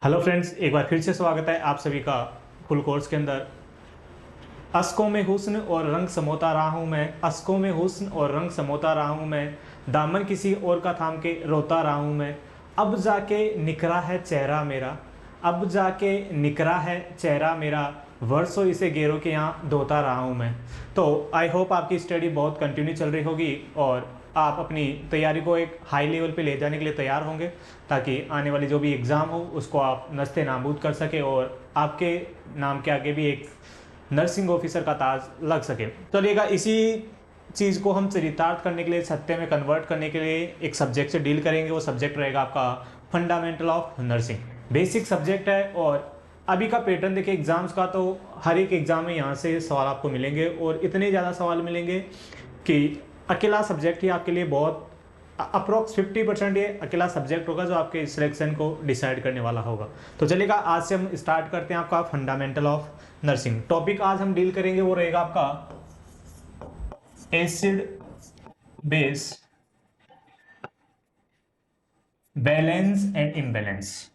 Hello friends, एक बार फिर से स्वागत है आप सभी का फुल कोर्स के अंदर। अश्कों में हुस्न और रंग समोता रहा हूँ मैं, अश्कों में हुस्न और रंग समोता रहा हूँ मैं, दामन किसी और का थाम के रोता रहा हूँ मैं। अब जाके निखरा है चेहरा मेरा, अब जाके निखरा है चेहरा मेरा, वर्षों इसे गेरों के यहाँ धोता रहा हूँ मैं। तो आई होप आपकी स्टडी बहुत कंटिन्यू चल रही होगी और आप अपनी तैयारी को एक हाई लेवल पे ले जाने के लिए तैयार होंगे, ताकि आने वाली जो भी एग्ज़ाम हो उसको आप नस्ते नाबूद कर सके और आपके नाम के आगे भी एक नर्सिंग ऑफिसर का ताज लग सके। चलिएगा, इसी चीज़ को हम चरितार्थ करने के लिए, सत्य में कन्वर्ट करने के लिए एक सब्जेक्ट से डील करेंगे। वो सब्जेक्ट रहेगा आपका fundamental of nursing. Basic subject है और अभी का पैटर्न देखिए एग्जाम्स का, तो हर एक एग्जाम में यहाँ से सवाल आपको मिलेंगे और इतने ज़्यादा सवाल मिलेंगे कि अकेला सब्जेक्ट ही आपके लिए बहुत अप्रोक्स 50% ये अकेला सब्जेक्ट होगा जो आपके सिलेक्शन को डिसाइड करने वाला होगा। तो चलिएगा, आज से हम स्टार्ट करते हैं आपका फंडामेंटल ऑफ नर्सिंग। टॉपिक आज हम डील करेंगे वो रहेगा आपका acid base balance and imbalance.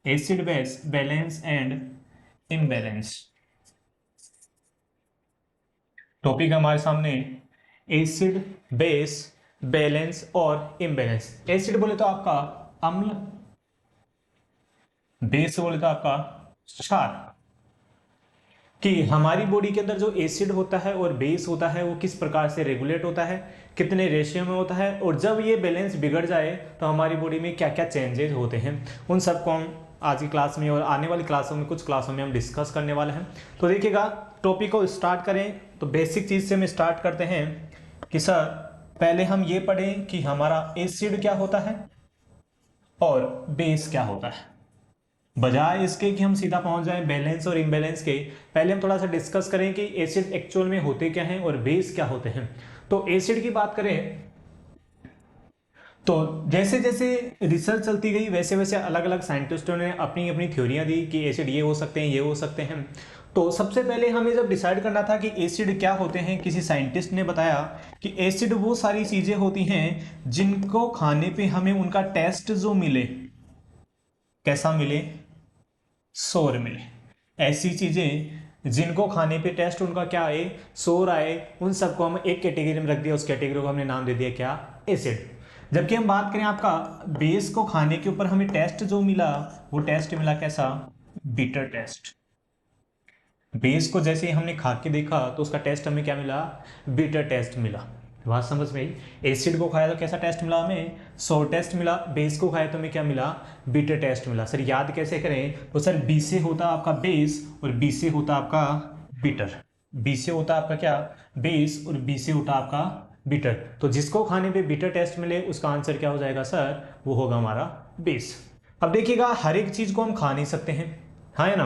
Acid base balance and imbalance topic हमारे सामने। एसिड बेस बैलेंस और इम्बैलेंस। एसिड बोले तो आपका अम्ल, बेस बोले तो आपका क्षार। कि हमारी बॉडी के अंदर जो एसिड होता है और बेस होता है वो किस प्रकार से रेगुलेट होता है, कितने रेशियो में होता है, और जब ये बैलेंस बिगड़ जाए तो हमारी बॉडी में क्या क्या चेंजेस होते हैं, उन सबको हम आज की क्लास में और आने वाली क्लासों में कुछ क्लासों में हम डिस्कस करने वाले हैं। तो देखिएगा, टॉपिक को स्टार्ट करें तो बेसिक चीज़ से हम स्टार्ट करते हैं कि सर पहले हम ये पढ़ें कि हमारा एसिड क्या होता है और बेस क्या होता है। बजाय इसके कि हम सीधा पहुंच जाएं बैलेंस और इम्बैलेंस के, पहले हम थोड़ा सा डिस्कस करें कि एसिड एक्चुअल में होते क्या हैं और बेस क्या होते हैं। तो एसिड की बात करें तो जैसे जैसे रिसर्च चलती गई वैसे वैसे अलग अलग साइंटिस्टों ने अपनी अपनी थ्योरियां दी कि एसिड ये हो सकते हैं, ये हो सकते हैं। तो सबसे पहले हमें जब डिसाइड करना था कि एसिड क्या होते हैं, किसी साइंटिस्ट ने बताया कि एसिड वो सारी चीजें होती हैं जिनको खाने पे हमें उनका टेस्ट जो मिले, कैसा मिले, सोर मिले। ऐसी चीजें जिनको खाने पे टेस्ट उनका क्या आए, सोर आए, उन सबको हम एक कैटेगरी में रख दिया। उस कैटेगरी को हमने नाम दे दिया क्या, एसिड। जबकि हम बात करें आपका बेस को खाने के ऊपर हमें टेस्ट जो मिला, वो टेस्ट मिला कैसा, बीटर टेस्ट। बेस को जैसे ही हमने खा के देखा तो उसका टेस्ट हमें क्या मिला, बीटर टेस्ट मिला। बात समझ में आई। एसिड को खाया तो कैसा टेस्ट मिला हमें, सोर टेस्ट मिला। बेस को खाया तो हमें क्या मिला, बीटर टेस्ट मिला। सर याद कैसे करें, तो सर बी से होता आपका बेस और बी से होता आपका बीटर। बी से होता आपका क्या, बेस, और बी से होता आपका बीटर। तो जिसको खाने पे बीटर टेस्ट मिले उसका आंसर क्या हो जाएगा सर, वो होगा हमारा बेस। अब देखिएगा, हर एक चीज को हम खा नहीं सकते हैं, हाँ है ना,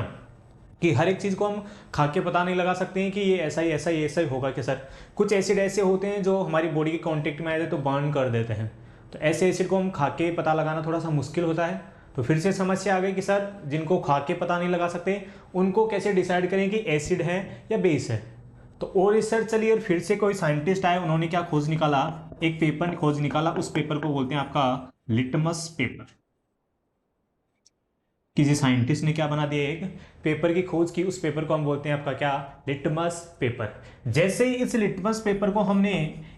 कि हर एक चीज़ को हम खा के पता नहीं लगा सकते हैं कि ये ऐसा ही ऐसा ही ऐसा ही होगा कि सर। कुछ एसिड ऐसे होते हैं जो हमारी बॉडी के कांटेक्ट में आए थे तो बर्न कर देते हैं। तो ऐसे एसिड को हम खा के पता लगाना थोड़ा सा मुश्किल होता है। तो फिर से समस्या आ गई कि सर जिनको खा के पता नहीं लगा सकते उनको कैसे डिसाइड करें कि एसिड है या बेस है। तो और रिसर्च चली और फिर से कोई साइंटिस्ट आए, उन्होंने क्या खोज निकाला, एक पेपर खोज निकाला। उस पेपर को बोलते हैं आपका लिटमस पेपर। किसी साइंटिस्ट ने क्या बना दिया, एक पेपर की खोज की, उस पेपर को हम बोलते हैं आपका क्या, लिटमस पेपर। जैसे ही इस लिटमस पेपर को हमने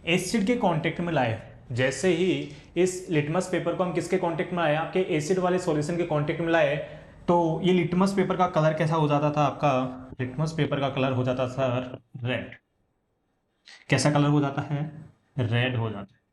एसिड के कांटेक्ट में लाए, जैसे ही इस लिटमस पेपर को हम किसके कांटेक्ट में लाए, आपके एसिड वाले सॉल्यूशन के कांटेक्ट में लाए, तो ये लिटमस पेपर का कलर कैसा हो जाता था आपका, लिटमस पेपर का कलर हो जाता सर रेड। कैसा कलर हो जाता है, रेड हो जाता है।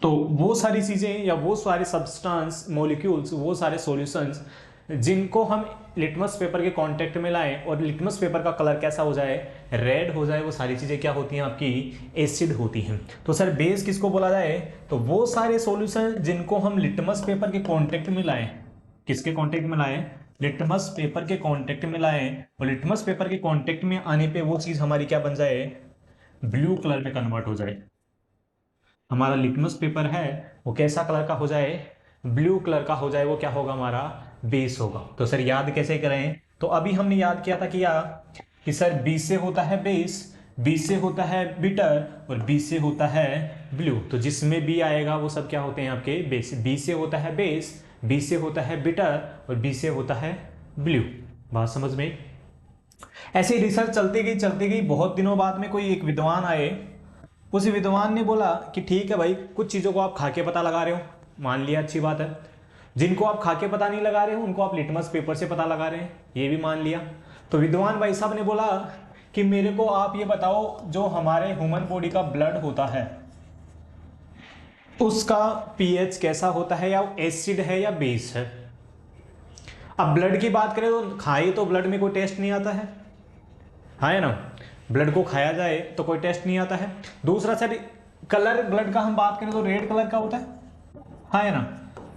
तो वो सारी चीज़ें या वो सारे सब्सटेंस मॉलिक्यूल्स, वो सारे सॉल्यूशंस जिनको हम लिटमस पेपर के कांटेक्ट में लाएं और लिटमस पेपर का कलर कैसा हो जाए, रेड हो जाए, वो सारी चीज़ें क्या होती हैं आपकी, एसिड होती हैं। तो सर बेस किसको बोला जाए, तो वो सारे सॉल्यूशन जिनको हम लिटमस पेपर के कांटेक्ट में लाएं, किसके कांटेक्ट में लाएं, लिटमस पेपर के कांटेक्ट में लाएं, और लिटमस पेपर के कांटेक्ट में आने पे वो चीज़ हमारी क्या बन जाए, ब्लू कलर में कन्वर्ट हो जाए। हमारा लिटमस पेपर है वो कैसा कलर का हो जाए, ब्लू कलर का हो जाए, वो क्या होगा, हमारा बेस होगा। तो सर याद कैसे करें, तो अभी हमने याद किया था कि सर बी से होता है बेस, बी से होता है बिटर और बी से होता है ब्लू। तो जिसमें बी आएगा वो सब क्या होते हैं आपके बेस। बी से होता है बेस, बी से होता है बिटर और बी से होता है ब्लू। बात समझ में? ऐसे ही रिसर्च चलती गई। बहुत दिनों बाद में कोई एक विद्वान आए। उस विद्वान ने बोला कि ठीक है भाई, कुछ चीज़ों को आप खा के पता लगा रहे हो, मान लिया, अच्छी बात है। जिनको आप खा के पता नहीं लगा रहे हो उनको आप लिटमस पेपर से पता लगा रहे हैं, ये भी मान लिया। तो विद्वान भाई साहब ने बोला कि मेरे को आप ये बताओ, जो हमारे ह्यूमन बॉडी का ब्लड होता है उसका पीएच कैसा होता है, या एसिड है या बेस है। अब ब्लड की बात करें तो खाए तो ब्लड में कोई टेस्ट नहीं आता है ना। ब्लड को खाया जाए तो कोई टेस्ट नहीं आता है। दूसरा सर, कलर ब्लड का हम बात करें तो रेड कलर का होता है ना।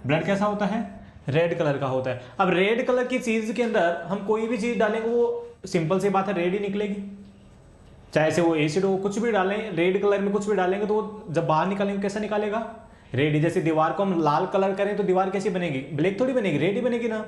ब्लड कैसा होता है? रेड कलर का होता है। अब रेड कलर की चीज के अंदर हम कोई भी चीज डालेंगे वो सिंपल सी बात है रेड ही निकलेगी, चाहे से वो एसिड हो, कुछ भी डालें रेड कलर में, कुछ भी डालेंगे तो वो जब बाहर निकालेंगे कैसा निकालेगा? रेड। जैसे दीवार को हम लाल कलर करें तो दीवार कैसी बनेगी? ब्लैक थोड़ी बनेगी, रेड ही बनेगी ना।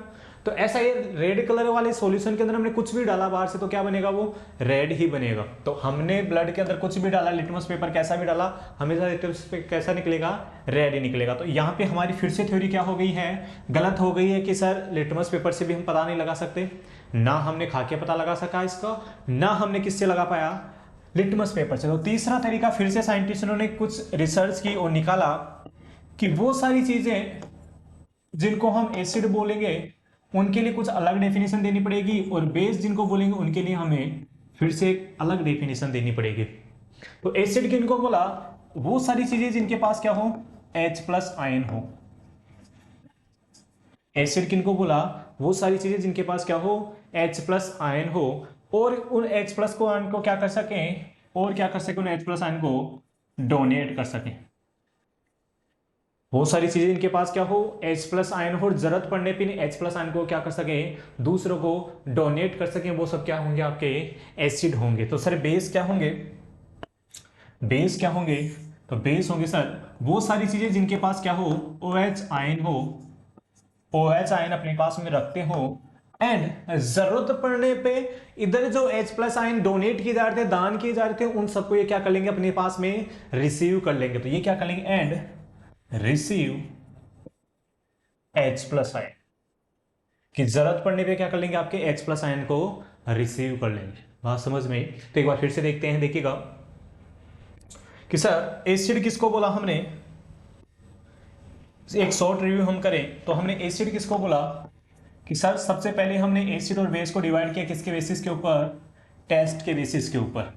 तो ऐसा ये रेड कलर वाले सॉल्यूशन के अंदर हमने कुछ भी डाला बाहर से तो क्या बनेगा? वो रेड ही बनेगा। तो हमने ब्लड के अंदर कुछ भी डाला, लिटमस पेपर कैसा भी डाला, हमेशा लिटमस पेपर कैसा निकलेगा? रेड ही निकलेगा। तो यहाँ पे हमारी फिर से थ्योरी क्या हो गई है? गलत हो गई है कि सर लिटमस पेपर से भी हम पता नहीं लगा सकते। ना हमने खा के पता लगा सका इसका, ना हमने किससे लगा पाया? लिटमस पेपर से। तो तीसरा तरीका, फिर से साइंटिस्टों ने कुछ रिसर्च की और निकाला कि वो सारी चीजें जिनको हम एसिड बोलेंगे उनके लिए कुछ अलग डेफिनेशन देनी पड़ेगी, और बेस जिनको बोलेंगे उनके लिए हमें फिर से एक अलग डेफिनेशन देनी पड़ेगी। तो एसिड किनको बोला? वो सारी चीजें जिनके पास क्या हो? H+ आयन हो। एसिड किनको बोला? वो सारी चीजें जिनके पास क्या हो? H+ आयन हो, और उन H+ को आयन को क्या कर सकें, और क्या कर सकें, उन H+ आयन को डोनेट कर सकें। वो सारी चीजें इनके पास क्या हो? H+ आयन हो, और जरूरत पड़ने पे H+ आयन को क्या कर सके? दूसरों को डोनेट कर सके। वो सब क्या होंगे? आपके एसिड होंगे। तो सर बेस क्या होंगे? बेस क्या होंगे? तो बेस होंगे सर वो सारी चीजें जिनके पास क्या हो? OH आयन हो, OH आयन अपने पास में रखते हो, एंड जरूरत पड़ने पे इधर जो H+ आयन डोनेट किए जा रहे थे, दान किए जा रहे थे, उन सबको ये क्या कर लेंगे? अपने पास में रिसीव कर लेंगे। तो ये क्या कर लेंगे? एंड रिसीव H+ आयन की जरूरत पड़ने पे क्या कर लेंगे? आपके H+ आयन को रिसीव कर लेंगे। बात समझ में? तो एक बार फिर से देखते हैं, देखिएगा कि सर एसिड किसको बोला हमने। एक शॉर्ट रिव्यू हम करें तो हमने एसिड किसको बोला कि सर सबसे पहले हमने एसिड और बेस को डिवाइड किया किसके बेसिस के ऊपर? टेस्ट के बेसिस के ऊपर।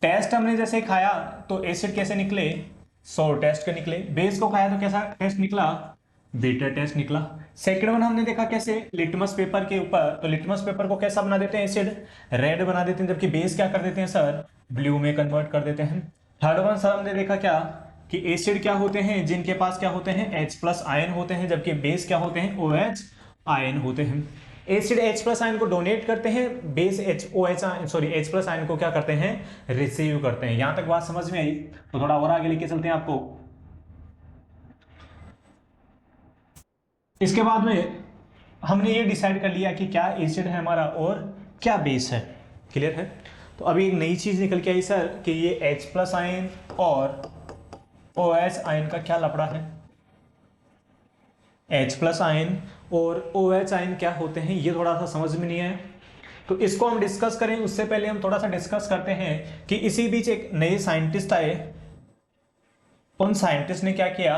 टेस्ट हमने जैसे खाया तो एसिड कैसे निकले? 100 टेस्ट के निकले। बेस को खाया तो कैसा टेस्ट निकला? बीटा टेस्ट निकला। सेकंड वन हमने देखा कैसे? लिटमस पेपर के ऊपर। तो लिटमस पेपर को कैसा बना देते हैं? एसिड रेड बना देते हैं, जबकि बेस क्या कर देते हैं सर? ब्लू में कन्वर्ट कर देते हैं। थर्ड वन सर हमने देखा क्या कि एसिड क्या होते हैं? जिनके पास क्या होते हैं? H+ आयन होते हैं, जबकि बेस क्या होते हैं? OH आयन होते हैं। एसिड H+ आयन को डोनेट करते हैं, बेस H+ आयन को क्या करते हैं? रिसीव करते हैं। यहां तक बात समझ में आई? तो थोड़ा और आगे लेके चलते हैं आपको। इसके बाद में हमने ये डिसाइड कर लिया कि क्या एसिड है हमारा और क्या बेस है। क्लियर है? तो अभी एक नई चीज निकल के आई सर कि ये H+ आयन और OH आयन का क्या लफड़ा है। H+ आयन और OH आयन क्या होते हैं ये थोड़ा सा समझ में नहीं है, तो इसको हम डिस्कस करें उससे पहले हम थोड़ा सा डिस्कस करते हैं कि इसी बीच एक नए साइंटिस्ट आए। उन साइंटिस्ट ने क्या किया?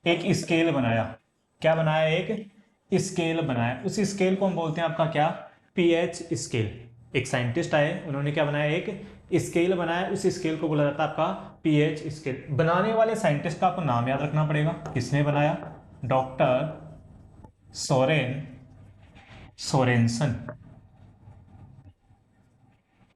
एक स्केल बनाया। क्या बनाया? एक स्केल बनाया। उस स्केल को हम बोलते हैं आपका क्या? PH scale. एक साइंटिस्ट आए, उन्होंने क्या बनाया? एक स्केल बनाया। उस स्केल को बोला जाता है आपका पीएच स्केल। बनाने वाले साइंटिस्ट का आपको नाम याद रखना पड़ेगा। किसने बनाया? Doctor Sorensen.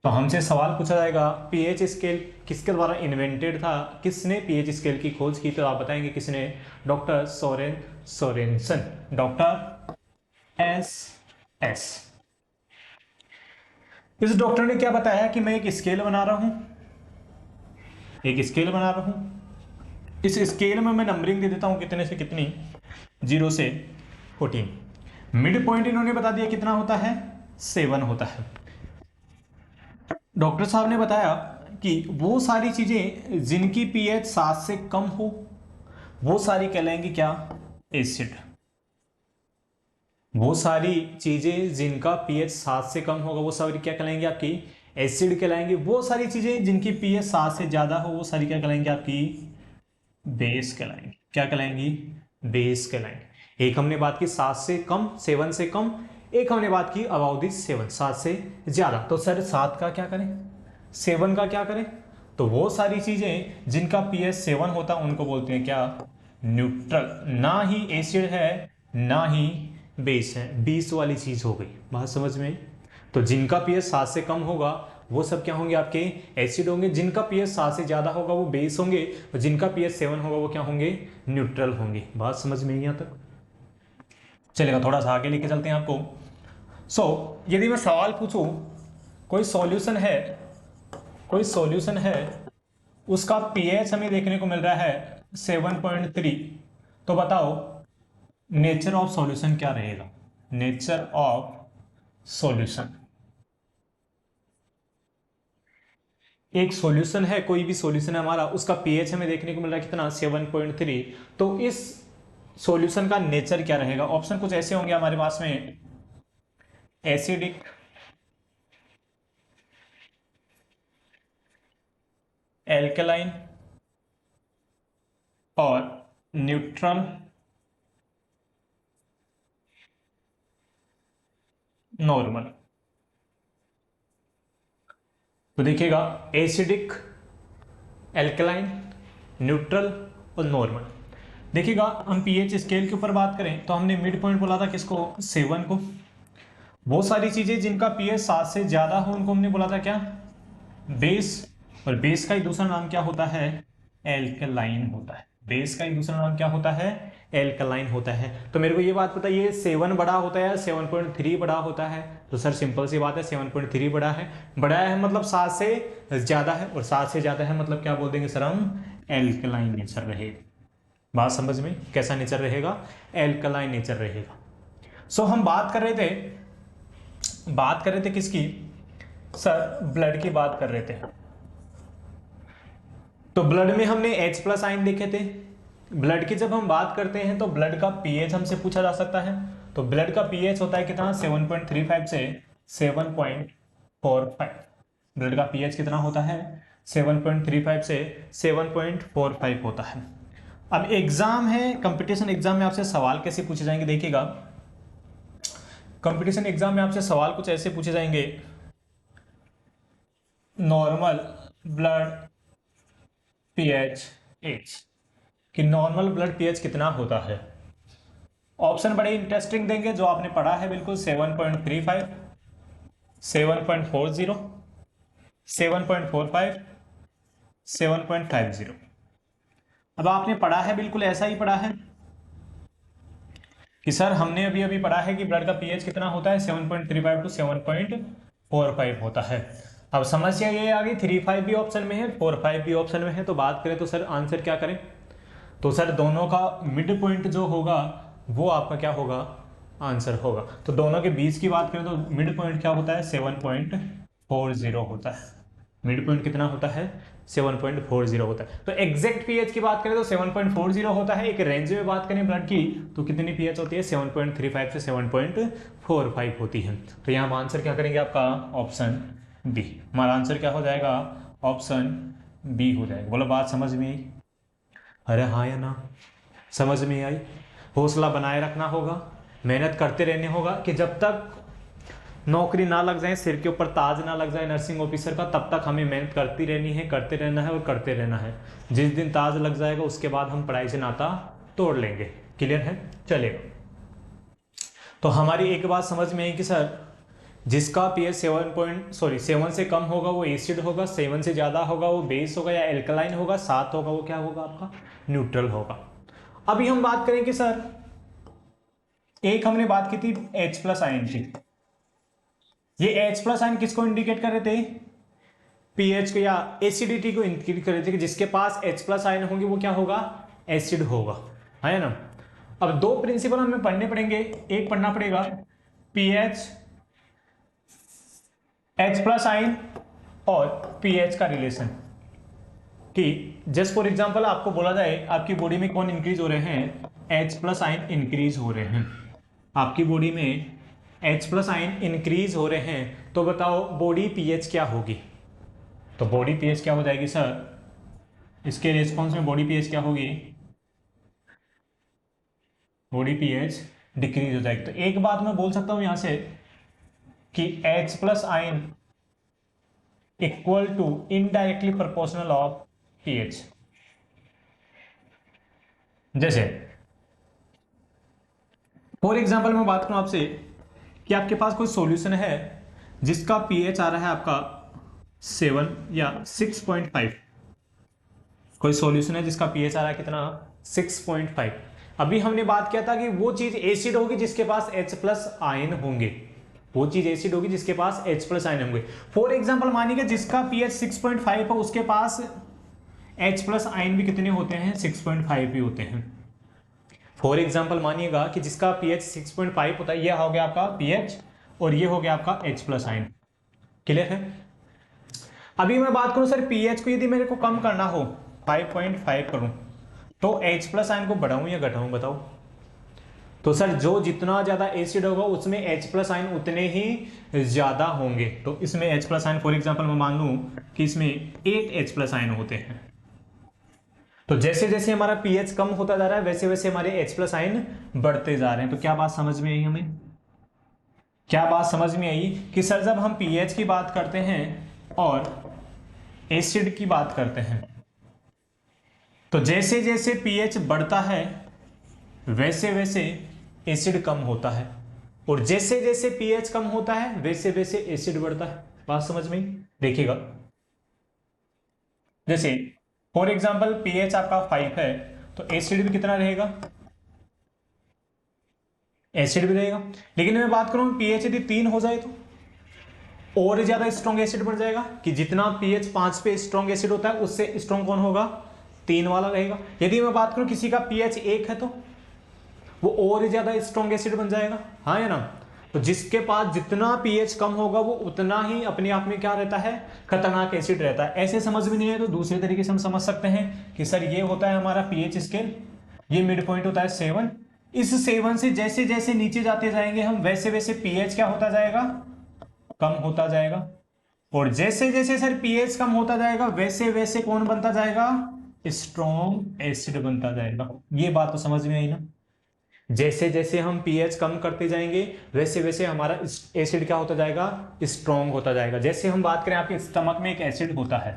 तो हमसे सवाल पूछा जाएगा पीएच स्केल किसके द्वारा इन्वेंटेड था? किसने पीएच स्केल की खोज की? तो आप बताएंगे किसने? Doctor Sorensen. Doctor S. इस डॉक्टर ने क्या बताया कि मैं एक स्केल बना रहा हूं, इस स्केल में मैं नंबरिंग दे देता हूं कितने से कितनी? 0 से 14। मिड पॉइंट इन्होंने बता दिया कितना होता है? 7 होता है। डॉक्टर साहब ने बताया कि वो सारी चीजें जिनकी पीएच 7 से कम हो वो सारी कहलाएंगी क्या, एसिड। वो सारी चीजें जिनका पीएच 7 से कम होगा वो सारी क्या कहलाएंगी, आपकी एसिड कहलाएंगी। वो सारी चीजें जिनकी पीएच 7 से ज्यादा हो वो सारी क्या कहलाएंगी, आपकी बेस कहलाएंगी। क्या कहलाएंगी, बेस कहलाएंगे। एक हमने बात की 7 से कम, 7 से कम, एक हमने बात की अबाउट दिस 7, 7 से ज्यादा। तो सर 7 का क्या करें, 7 का क्या करें? तो वो सारी चीजें जिनका पीएच 7 होता है उनको बोलते हैं क्या, न्यूट्रल। ना ही एसिड है ना ही बेस है, 20 वाली चीज हो गई। बात समझ में? तो जिनका पीएच 7 से कम होगा वो सब क्या होंगे, आपके एसिड होंगे। जिनका पीएच 7 से ज्यादा होगा वो बेस होंगे, और जिनका पीएच 7 होगा वो क्या होंगे, न्यूट्रल होंगे। बात समझ में यहां तक चलेगा? थोड़ा सा आगे लेके चलते हैं आपको। यदि मैं सवाल पूछूं, कोई सॉल्यूशन है, कोई सॉल्यूशन है, उसका पीएच हमें देखने को मिल रहा है 7.3, तो बताओ नेचर ऑफ सॉल्यूशन क्या रहेगा, नेचर ऑफ सॉल्यूशन। एक सॉल्यूशन है, कोई भी सॉल्यूशन है हमारा, उसका पीएच हमें देखने को मिल रहा है कितना, 7.3। तो इस सॉल्यूशन का नेचर क्या रहेगा? ऑप्शन कुछ ऐसे होंगे हमारे पास में, एसिडिक, एल्कलाइन और न्यूट्रल, नॉर्मल। तो देखिएगा, एसिडिक, एल्कलाइन, न्यूट्रल और नॉर्मल। देखिएगा, हम पीएच स्केल के ऊपर बात करें तो हमने मिड पॉइंट बोला था किसको, 7 को। वो सारी चीजें जिनका पीएच 7 से ज्यादा हो उनको हमने बोला था क्या, बेस। और बेस का ही दूसरा नाम क्या होता है, एल्कलाइन होता है। बेस का ही दूसरा नाम क्या होता है, एल्कलाइन होता है। तो मेरे को ये बात बताइए, 7 बड़ा होता है या 7.3 बड़ा होता है? तो सर सिंपल सी बात है, 7.3 बड़ा है। बड़ा है मतलब 7 से ज्यादा है, और 7 से ज्यादा है मतलब क्या बोल देंगे सर हम, एल्कलाइन नेचर रहेगा। बात समझ में? कैसा नेचर रहेगा, एल्कलाइन नेचर रहेगा। हम बात कर रहे थे किसकी सर, ब्लड की बात कर रहे थे। तो ब्लड में हमने H+ आयन देखे थे। ब्लड की जब हम बात करते हैं तो ब्लड का पीएच हमसे पूछा जा सकता है। तो ब्लड का पीएच होता है कितना, 7.35 से 7.45। ब्लड का पीएच कितना होता है, 7.35 से 7.45 होता है। अब एग्जाम है, कंपटीशन एग्जाम में आपसे सवाल कैसे पूछे जाएंगे, देखिएगा। कंपटीशन एग्जाम में आपसे सवाल कुछ ऐसे पूछे जाएंगे, नॉर्मल ब्लड पीएच एच, कि नॉर्मल ब्लड पीएच कितना होता है। ऑप्शन बड़े इंटरेस्टिंग देंगे जो आपने पढ़ा है बिल्कुल, 7.35, 7.40, 7.45, 7.50। अब आपने पढ़ा है बिल्कुल ऐसा ही पढ़ा है कि सर हमने अभी अभी पढ़ा है कि ब्लड का पीएच कितना होता है, 7.35 टू 7.45 होता है। अब समस्या ये आ गई, 35 भी ऑप्शन में है, 45 भी ऑप्शन में है। तो बात करें तो सर आंसर क्या करें? तो सर दोनों का मिड पॉइंट जो होगा वो आपका क्या होगा, आंसर होगा। तो दोनों के बीच की बात करें तो मिड पॉइंट क्या होता है, 7.40 होता है। मिड पॉइंट कितना होता है, 7.40 होता है। तो एग्जैक्ट पीएच की बात करें तो 7.40 होता है। एक रेंज में बात करें ब्लड की तो कितनी पीएच होती है, 7.35 से 7.45 होती है। तो यहाँ हम आंसर क्या करेंगे, आपका ऑप्शन बी। हमारा आंसर क्या हो जाएगा, ऑप्शन बी हो जाएगा। बोलो बात समझ में आई? अरे हाँ या ना, समझ में आई? हौसला बनाए रखना होगा, मेहनत करते रहने होगा कि जब तक नौकरी ना लग जाए, सिर के ऊपर ताज ना लग जाए नर्सिंग ऑफिसर का, तब तक हमें मेहनत करती रहनी है, करते रहना है और करते रहना है। जिस दिन ताज लग जाएगा उसके बाद हम पढ़ाई से नाता तोड़ लेंगे। क्लियर है? चलेगा। तो हमारी एक बात समझ में आई कि सर जिसका पीएच 7 से कम होगा वो एसिड होगा, 7 से ज्यादा होगा वो बेस होगा या एल्कलाइन होगा, 7 होगा वो क्या होगा, आपका न्यूट्रल होगा। अभी हम बात करें कि सर एक हमने बात की थी H+ आयन की। ये H+ आयन किसको इंडिकेट कर रहे थे, पीएच को या एसिडिटी को इंडिकेट कर रहे थे कि जिसके पास H+ आयन होंगे वो क्या होगा, एसिड होगा, है ना। अब दो प्रिंसिपल हमें पढ़ने पड़ेंगे। एक पढ़ना पड़ेगा पीएच H+ आयन और पीएच का रिलेशन, कि जस्ट फॉर एग्जांपल आपको बोला जाए आपकी बॉडी में कौन इंक्रीज हो रहे हैं, H प्लस आयन इंक्रीज हो रहे हैं, आपकी बॉडी में H प्लस आयन इंक्रीज हो रहे हैं, तो बताओ बॉडी पीएच क्या होगी। तो बॉडी पीएच क्या हो जाएगी सर, इसके रिस्पॉन्स में बॉडी पीएच क्या होगी, बॉडी पीएच डिक्रीज हो जाएगी। तो एक बात मैं बोल सकता हूं यहां से कि H plus ion equal to indirectly proportional of pH. जैसे फॉर एग्जांपल मैं बात करूं आपसे कि आपके पास कोई सॉल्यूशन है जिसका पीएच आ रहा है आपका 7 या 6.5, कोई सॉल्यूशन है जिसका पीएच आ रहा है कितना, 6.5। अभी हमने बात किया था कि वो चीज एसिड होगी जिसके पास H प्लस आयन होंगे, वो चीज एसिड होगी जिसके पास H प्लस आयन होंगे। फॉर एग्जांपल मानिए जिसका पीएच 6.5 है उसके पास H प्लस आयन भी कितने होते हैं, 6.5 भी होते हैं। फॉर एग्जांपल मानिएगा कि जिसका पीएच 6.5 होता है, यह हो गया आपका पीएच और ये हो गया आपका H प्लस आयन। क्लियर है। अभी मैं बात करूं सर पीएच को यदि मेरे को कम करना हो 5.5 करूं तो H प्लस आयन को बढ़ाऊं या घटाऊं बताओ। तो सर जो जितना ज्यादा एसिड होगा उसमें H प्लस आयन उतने ही ज्यादा होंगे। तो इसमें H plus ion for example मैं मान लूं कि इसमें 8 H प्लस आयन होते हैं। तो जैसे जैसे हमारा पीएच कम होता जा रहा है वैसे वैसे हमारे H प्लस आयन बढ़ते जा रहे हैं। तो क्या बात समझ में आई हमें, क्या बात समझ में आई कि सर जब हम पीएच की बात करते हैं और एसिड की बात करते हैं तो जैसे जैसे पीएच बढ़ता है वैसे वैसे एसिड कम होता है, और जैसे जैसे पीएच कम होता है वैसे वैसे एसिड बढ़ता है। बात समझ में देखिएगा, जैसे फॉर एग्जांपल पीएच आपका 5 है तो एसिड भी कितना रहेगा, एसिड भी रहेगा। लेकिन मैं बात करूं पीएच यदि 3 हो जाए तो और ज्यादा स्ट्रॉन्ग एसिड बन जाएगा, कि जितना पीएच 5 पे स्ट्रॉन्ग एसिड होता है उससे स्ट्रॉन्ग कौन होगा, 3 वाला रहेगा। यदि मैं बात करूं किसी का पीएच 1 है तो वो और ज्यादा स्ट्रॉन्ग एसिड बन जाएगा, हाँ या ना। तो जिसके पास जितना पीएच कम होगा वो उतना ही अपने आप में क्या रहता है, खतरनाक एसिड रहता है। ऐसे समझ में नहीं है तो दूसरे तरीके से हम समझ सकते हैं कि सर ये होता है हमारा पीएच स्केल, ये मिड पॉइंट होता है 7, इस 7 से जैसे जैसे नीचे जाते जाएंगे हम वैसे वैसे पीएच क्या होता जाएगा, कम होता जाएगा। और जैसे जैसे सर पीएच कम होता जाएगा वैसे वैसे कौन बनता जाएगा, स्ट्रॉन्ग एसिड बनता जाएगा। ये बात तो समझ में आई ना। जैसे जैसे हम पीएच कम करते जाएंगे वैसे वैसे हमारा एसिड क्या होता जाएगा, स्ट्रॉन्ग होता जाएगा। जैसे हम बात करें आपके स्टमक में एक एसिड होता है,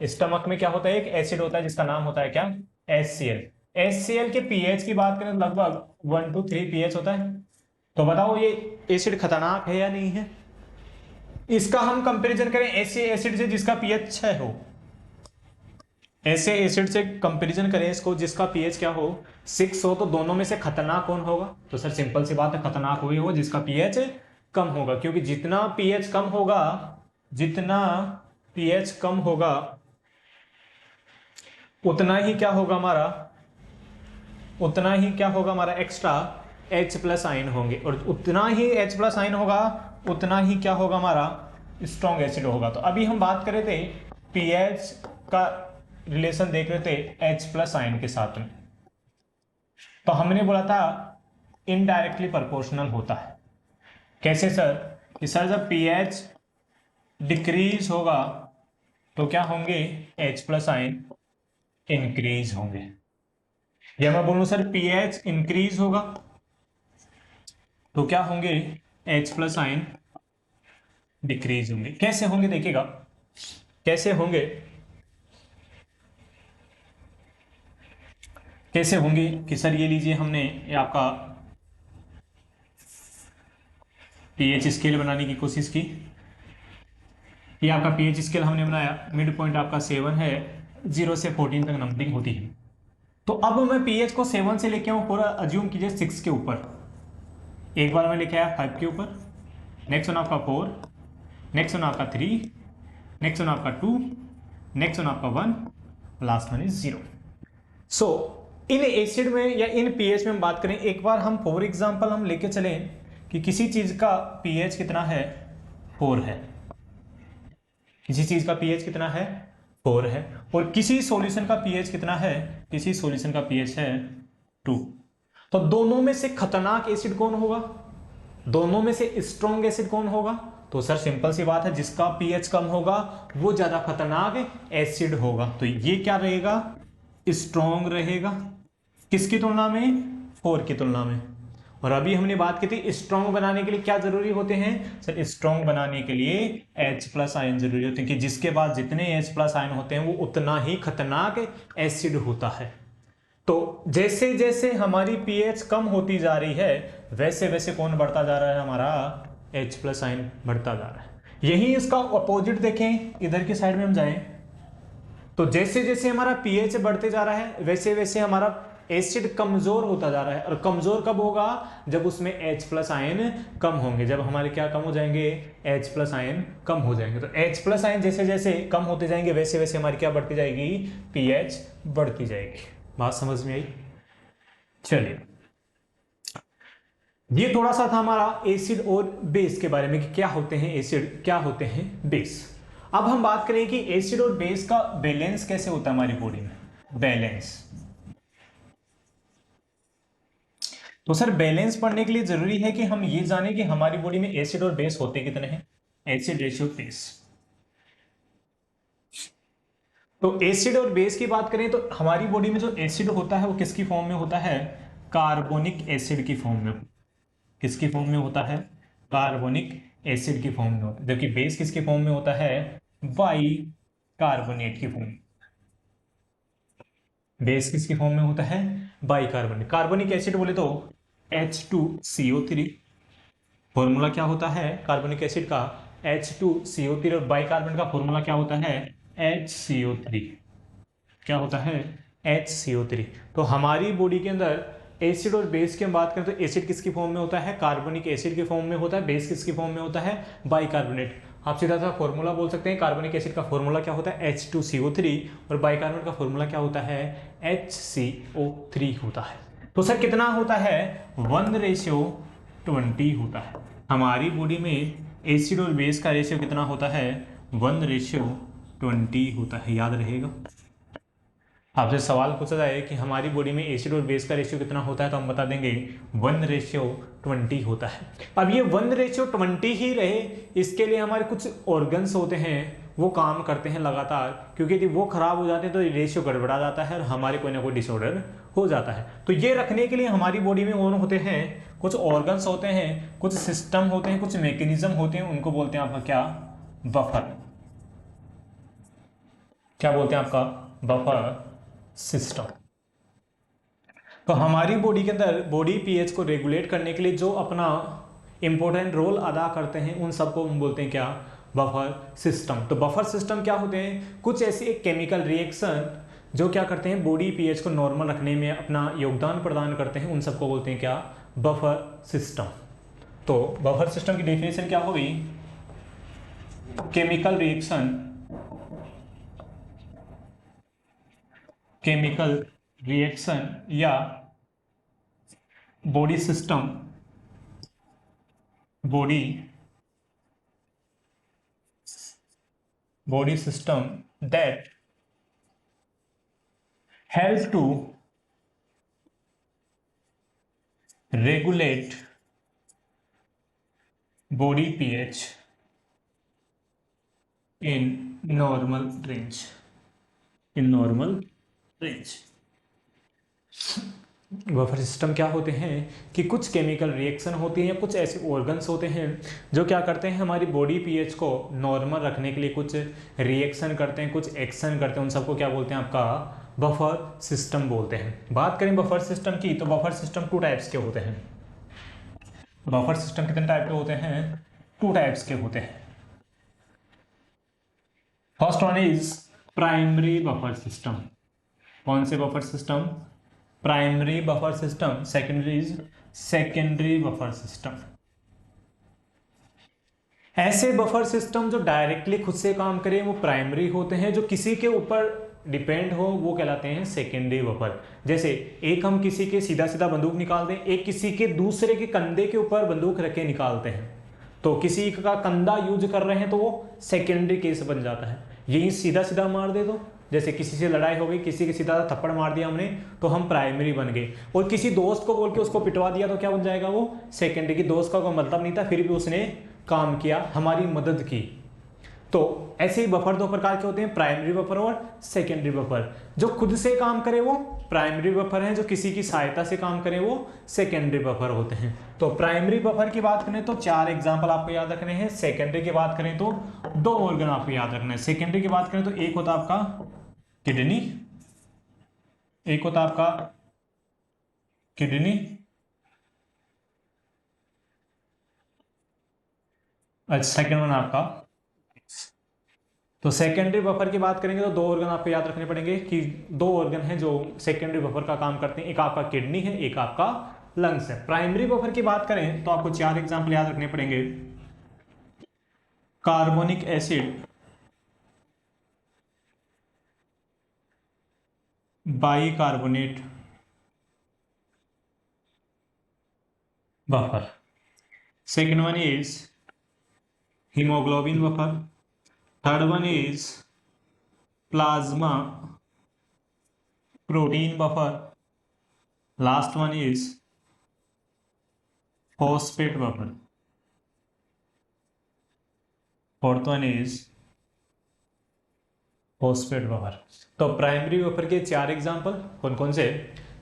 स्टमक में क्या होता है, एक एसिड होता है जिसका नाम होता है क्या, HCl। HCl के पीएच की बात करें तो लगभग 1 to 3 पीएच होता है। तो बताओ ये एसिड खतरनाक है या नहीं है। इसका हम कंपैरिजन करें ऐसे एसिड से जिसका पीएच 6 हो, ऐसे एसिड से कंपैरिजन करें इसको जिसका पीएच क्या हो, 6 हो, तो दोनों में से खतरनाक कौन होगा। तो सर सिंपल सी बात है, खतरनाक वही होगा जिसका पीएच कम होगा, क्योंकि जितना पीएच कम होगा, जितना पीएच कम होगा उतना ही क्या होगा हमारा, उतना ही क्या होगा हमारा एक्स्ट्रा H प्लस आयन होंगे, और उतना ही H प्लस आयन होगा उतना ही क्या होगा हमारा स्ट्रॉन्ग एसिड होगा। तो अभी हम बात कर रहे थे पीएच का रिलेशन देख रहे थे H प्लस आयन के साथ में, तो हमने बोला था इनडायरेक्टली प्रोपोर्शनल होता है। कैसे सर, कि सर जब पीएच डिक्रीज होगा तो क्या होंगे, H प्लस आयन इंक्रीज होंगे। या मैं बोलूं सर पीएच इंक्रीज होगा तो क्या होंगे, H प्लस आयन डिक्रीज होंगे। कैसे होंगे देखिएगा, कैसे होंगे, कैसे होंगे कि सर ये लीजिए हमने ये आपका पीएच स्केल बनाने की कोशिश की, ये आपका पीएच स्केल हमने बनाया, मिड पॉइंट आपका 7 है, 0 से 14 तक नंबरिंग होती है। तो अब मैं पीएच को 7 से लेके आऊँ, पूरा अज्यूम कीजिए 6 के ऊपर, एक बार मैं लेके आया 5 के ऊपर, नेक्स्ट वन आपका 4, नेक्स्ट वन आपका 3, नेक्स्ट वन आपका 2, नेक्स्ट वन आपका 1, last one is 0। So in acid में या इन पीएच में हम बात करें, एक बार हम फॉर एग्जांपल हम लेके चलें कि किसी चीज का पीएच कितना है, 4 है, किसी चीज का पीएच कितना है 4 है, और किसी सॉल्यूशन का पीएच कितना है, किसी सॉल्यूशन का पीएच है 2। तो दोनों में से खतरनाक एसिड कौन होगा, दोनों में से स्ट्रॉन्ग एसिड कौन होगा? तो सर सिंपल सी बात है, जिसका पीएच कम होगा वो ज्यादा खतरनाक एसिड होगा। तो ये क्या रहेगा, स्ट्रॉन्ग रहेगा, किसकी तुलना में, 4 की तुलना में। और अभी हमने बात की थी स्ट्रॉन्ग बनाने के लिए क्या जरूरी होते हैं सर, स्ट्रॉन्ग बनाने के लिए H+ आयन जरूरी होते हैं, कि जिसके पास जितने H+ आयन होते हैं वो उतना ही खतरनाक एसिड होता है। तो जैसे जैसे हमारी पीएच कम होती जा रही है वैसे वैसे कौन बढ़ता जा रहा है, हमारा H+ आयन बढ़ता जा रहा है। यही इसका अपोजिट देखें, इधर की साइड में हम जाएं तो जैसे जैसे हमारा पीएच बढ़ते जा रहा है वैसे वैसे हमारा एसिड कमजोर होता जा रहा है। और कमजोर कब होगा, जब उसमें H+ आयन कम होंगे, जब हमारे क्या कम हो जाएंगे, H+ आयन कम हो जाएंगे। तो H+ आयन जैसे जैसे कम होते जाएंगे वैसे वैसे हमारी क्या बढ़ती जाएगी, पीएच बढ़ती जाएगी। बात समझ में आई? चलिए, ये थोड़ा सा था हमारा एसिड और बेस के बारे में कि क्या होते हैं एसिड, क्या होते हैं बेस। अब हम बात करें कि एसिड और बेस का बैलेंस कैसे होता है हमारी बॉडी में। बैलेंस, तो सर बैलेंस पढ़ने के लिए जरूरी है कि हम ये जाने कि हमारी बॉडी में एसिड और बेस होते कितने हैं, एसिड रेशियो बेस। तो एसिड और बेस की बात करें तो हमारी बॉडी में जो एसिड होता है वो किसकी फॉर्म में होता है, कार्बोनिक एसिड की फॉर्म में। किसकी फॉर्म में होता है, कार्बोनिक एसिड की फॉर्म में होता है। जबकि बेस किसकी फॉर्म में होता है, बाई कार्बोनेट की फॉर्म। बेस किसकी फॉर्म में होता है, बाई कार्बोनेट। कार्बोनिक एसिड बोले तो H2CO3, फॉर्मूला क्या होता है कार्बोनिक एसिड का, H2CO3, और बाई कार्बन का फॉर्मूला क्या होता है, HCO3। क्या होता है, HCO3। तो हमारी बॉडी के अंदर एसिड और बेस की हम बात करें तो एसिड किसकी फॉर्म में होता है, कार्बोनिक एसिड के फॉर्म में होता है। बेस किसकी फॉर्म में होता है, बाइकार्बोनेट। आप सीधा सा फॉर्मूला बोल सकते हैं, कार्बोनिक एसिड का फॉर्मूला क्या होता है, H2CO3, और बाइकार्बोनेट का फॉर्मूला क्या होता है, HCO3 होता है। तो सर कितना होता है, 1:20 होता है। हमारी बॉडी में एसिड और बेस का रेशियो कितना होता है, 1:20 होता है। याद रहेगा, आपसे सवाल पूछा जाए कि हमारी बॉडी में एसिड और बेस का रेशियो कितना होता है तो हम बता देंगे 1:20 होता है। अब ये 1:20 ही रहे, इसके लिए हमारे कुछ ऑर्गन्स होते हैं वो काम करते हैं लगातार, क्योंकि यदि वो खराब हो जाते हैं तो रेशियो गड़बड़ा जाता है और हमारे कोई ना कोई डिसऑर्डर हो जाता है। तो ये रखने के लिए हमारी बॉडी में कौन होते हैं, कुछ ऑर्गन्स होते हैं, कुछ सिस्टम होते हैं, कुछ मैकेनिज्म होते हैं, उनको बोलते हैं आपका क्या, बफर। क्या बोलते हैं आपका, बफर सिस्टम। तो हमारी बॉडी के अंदर बॉडी पीएच को रेगुलेट करने के लिए जो अपना इंपॉर्टेंट रोल अदा करते हैं उन सबको हम बोलते हैं क्या, बफर सिस्टम। तो बफर सिस्टम क्या होते हैं, कुछ ऐसे केमिकल रिएक्शन जो क्या करते हैं, बॉडी पीएच को नॉर्मल रखने में अपना योगदान प्रदान करते हैं, उन सबको बोलते हैं क्या, बफर सिस्टम। तो बफर सिस्टम की डेफिनेशन क्या होगी, केमिकल रिएक्शन या body system that help to regulate body pH in normal range. Buffer system क्या होते हैं कि कुछ केमिकल रिएक्शन होती हैं या कुछ ऐसे ऑर्गन्स होते हैं जो क्या करते हैं, हमारी बॉडी पीएच को नॉर्मल रखने के लिए कुछ रिएक्शन करते हैं, कुछ एक्शन करते हैं, उन सबको क्या बोलते हैं, आपका बफर सिस्टम बोलते हैं। बात करें बफर सिस्टम की तो बफर सिस्टम 2 टाइप्स के होते हैं। बफर सिस्टम कितने टाइप के होते हैं, 2 टाइप्स के होते हैं। First one is primary buffer system. कौन से buffer system, primary buffer system. Secondary is secondary buffer system. ऐसे बफर सिस्टम जो डायरेक्टली खुद से काम करें वो प्राइमरी होते हैं, जो किसी के ऊपर डिपेंड हो वो कहलाते हैं सेकेंडरी बफर। जैसे एक हम किसी के सीधा सीधा बंदूक निकाल दें, एक किसी के दूसरे के कंधे के ऊपर बंदूक रख के निकालते हैं, तो किसी का कंधा यूज कर रहे हैं तो वो सेकेंडरी केस बन जाता है। यही सीधा सीधा मार दे दो, जैसे किसी से लड़ाई हो गई, किसी के सीधा थप्पड़ मार दिया हमने तो हम प्राइमरी बन गए, और किसी दोस्त को बोल के उसको पिटवा दिया तो क्या बन जाएगा, वो सेकेंडरी। की दोस्त का कोई मतलब नहीं था, फिर भी उसने काम किया, हमारी मदद की। तो ऐसे ही बफर दो प्रकार के होते हैं, प्राइमरी बफर और सेकेंडरी बफर। जो खुद से काम करे वो प्राइमरी बफर है, जो किसी की सहायता से काम करे वो सेकेंडरी बफर होते हैं। तो प्राइमरी बफर की बात करें तो 4 एग्जांपल आपको याद रखने हैं। सेकेंडरी की बात करें तो 2 ऑर्गन आपको याद रखना है। सेकेंडरी की बात करें तो एक होता आपका किडनी, एक होता आपका किडनी, अच्छा सेकेंड वन आपका। तो सेकेंडरी बफर की बात करेंगे तो 2 ऑर्गन आपको याद रखने पड़ेंगे कि 2 ऑर्गन हैं जो सेकेंडरी बफर का काम करते हैं, एक आपका किडनी है, एक आपका लंग्स है। प्राइमरी बफर की बात करें तो आपको 4 एग्जांपल याद रखने पड़ेंगे। Carbonic acid, bicarbonate buffer, second one is hemoglobin buffer, third one is plasma protein buffer, last one is phosphate buffer, fourth one is phosphate buffer। तो प्राइमरी बफर के 4 एग्जांपल कौन कौन से,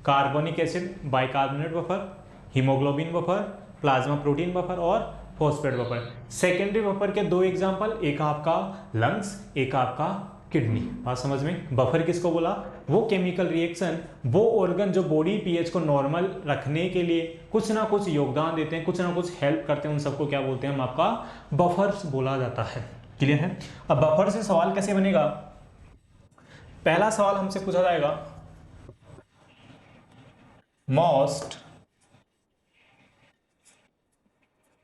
carbonic acid, bicarbonate buffer, haemoglobin buffer, plasma protein buffer और phosphate buffer. Secondary buffer के 2 example, एक आपका lungs, एक आपका किडनी। बात समझ में। बफर किसको बोला, वो केमिकल रिएक्शन, वो ऑर्गन जो बॉडी पीएच को नॉर्मल रखने के लिए कुछ ना कुछ योगदान देते हैं, कुछ ना कुछ हेल्प करते हैं, उन सबको क्या बोलते हैं हम, आपका बफर्स बोला जाता है। क्लियर है। अब बफर से सवाल कैसे बनेगा, पहला सवाल हमसे पूछा जाएगा मोस्ट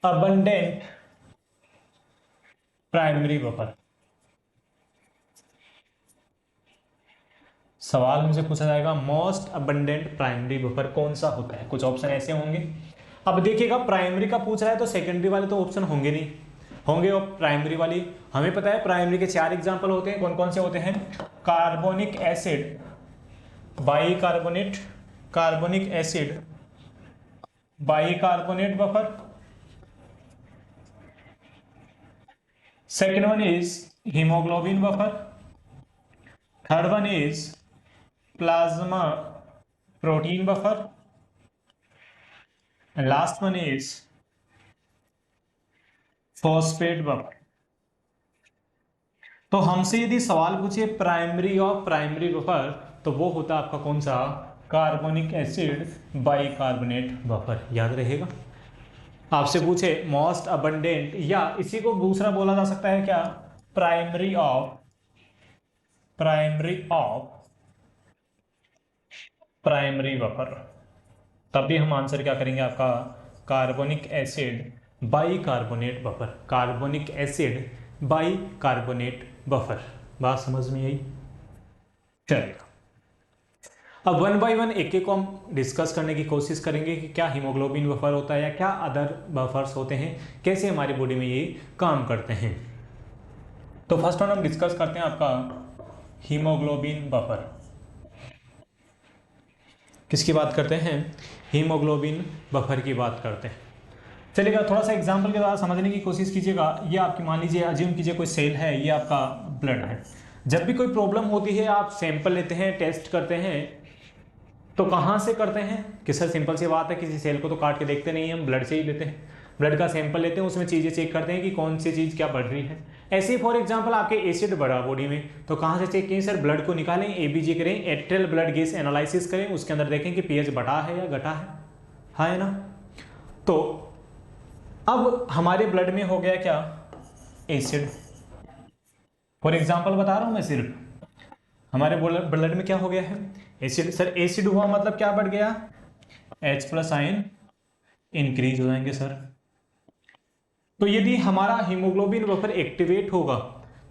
abundant प्राइमरी बफर। सवाल हमसे पूछा जाएगा मोस्ट अबंडेंट प्राइमरी बफर कौन सा होता है। कुछ ऑप्शन ऐसे होंगे। अब देखिएगा प्राइमरी का पूछ रहा है तो सेकेंडरी वाले तो ऑप्शन होंगे नहीं, होंगे और प्राइमरी वाली। हमें पता है प्राइमरी के 4 एग्जांपल होते हैं, कौन कौन से होते हैं, carbonic acid, bicarbonate, carbonic acid, bicarbonate buffer, second one is hemoglobin buffer, third one is plasma protein buffer, and last one is phosphate buffer। तो हमसे यदि सवाल पूछे प्राइमरी ऑफ प्राइमरी बफर तो वो होता आपका कौन सा, कार्बोनिक एसिड बाइकार्बोनेट बफर। याद रहेगा। आपसे पूछे मोस्ट अबंडेंट, या इसी को दूसरा बोला जा सकता है क्या, प्राइमरी ऑफ प्राइमरी बफर, तब भी हम आंसर क्या करेंगे आपका, carbonic acid bicarbonate buffer, carbonic acid bicarbonate buffer. बात समझ में आई। चलेगा। अब 1 बाय 1 एक एक को हम डिस्कस करने की कोशिश करेंगे कि क्या हीमोग्लोबिन बफर होता है या क्या अदर बफर्स होते हैं, कैसे हमारी बॉडी में ये काम करते हैं। तो फर्स्ट वन हम डिस्कस करते हैं आपका हीमोग्लोबिन बफर। किसकी बात करते हैं, हीमोग्लोबिन बफर की बात करते हैं। चलिएगा, थोड़ा सा एग्जाम्पल के द्वारा समझने की कोशिश कीजिएगा। ये आपकी मान लीजिए, अज्यूम कीजिए कोई सेल है, ये आपका ब्लड है। जब भी कोई प्रॉब्लम होती है आप सैंपल लेते हैं, टेस्ट करते हैं, तो कहाँ से करते हैं कि सर सिंपल सी बात है, किसी सेल को तो काट के देखते नहीं, हम ब्लड से ही लेते हैं। ब्लड का सैंपल लेते हैं, उसमें चीज़ें चेक करते हैं कि कौन सी चीज़ क्या बढ़ रही है। ऐसे ही फॉर एग्जांपल आपके एसिड बढ़ा बॉडी में, तो कहाँ से चेक करें, सर ब्लड को निकालें, एबीजी करें, एट्रियल ब्लड गैस एनालिसिस करें, उसके अंदर देखें कि पीएच बढ़ा है या घटा है, हाँ है ना। तो अब हमारे ब्लड में हो गया क्या, एसिड। फॉर एग्जाम्पल बता रहा हूँ मैं, सिर्फ हमारे ब्लड में क्या हो गया है, एसिड। सर एसिड हुआ मतलब क्या बढ़ गया, H+ आयन इंक्रीज हो जाएंगे सर। तो यदि हमारा हीमोग्लोबिन बफर एक्टिवेट होगा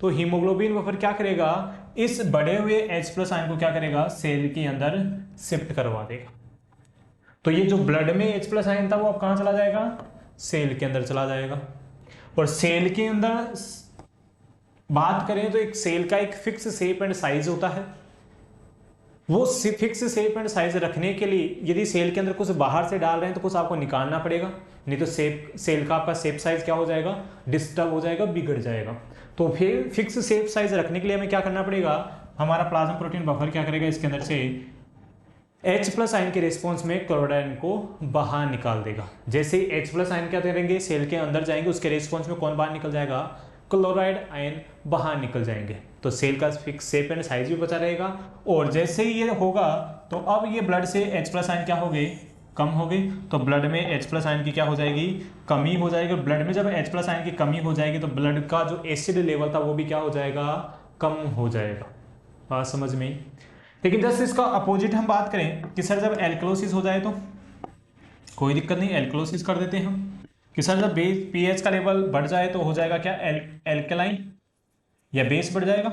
तो हीमोग्लोबिन बफर क्या करेगा, इस बढ़े हुए H+ आयन को क्या करेगा, सेल के अंदर शिफ्ट करवा देगा। तो ये जो ब्लड में H+ आयन था वो अब कहाँ चला जाएगा, सेल के अंदर चला जाएगा। और सेल के अंदर बात करें तो एक सेल का एक फिक्स शेप एंड साइज होता है। वो फिक्स शेप एंड साइज रखने के लिए यदि सेल के अंदर कुछ बाहर से डाल रहे हैं तो कुछ आपको निकालना पड़ेगा, नहीं तो सेल का आपका शेप साइज क्या हो जाएगा, डिस्टर्ब हो जाएगा, बिगड़ जाएगा। तो फिर फिक्स शेप साइज रखने के लिए हमें क्या करना पड़ेगा, हमारा प्लाज्मा प्रोटीन बफर क्या करेगा, इसके अंदर से H+ आयन के रिस्पॉन्स में क्लोराइड आयन को बाहर निकाल देगा। जैसे ही H+ आयन क्या करेंगे, सेल के अंदर जाएंगे, उसके रिस्पॉन्स में कौन बाहर निकल जाएगा, क्लोराइड आयन बाहर निकल जाएंगे। तो सेल का फिक्स शेप एंड साइज भी बचा रहेगा। और जैसे ही ये होगा तो अब ये ब्लड से H+ आयन क्या हो गए, कम हो गई। तो ब्लड में H+ आयन की क्या हो जाएगी, कमी हो जाएगी। ब्लड में जब H+ आयन की कमी हो जाएगी तो ब्लड का जो एसिड लेवल था वो भी क्या हो जाएगा, कम हो जाएगा। बात समझ में। लेकिन जस्ट इसका अपोजिट हम बात करें कि सर जब एल्कलोसिस हो जाए तो कोई दिक्कत नहीं, एल्कलोसिस कर देते हैं हम। कि सर जब पीएच का लेवल बढ़ जाए तो हो जाएगा क्या, एल्कलाइन या बेस बढ़ जाएगा।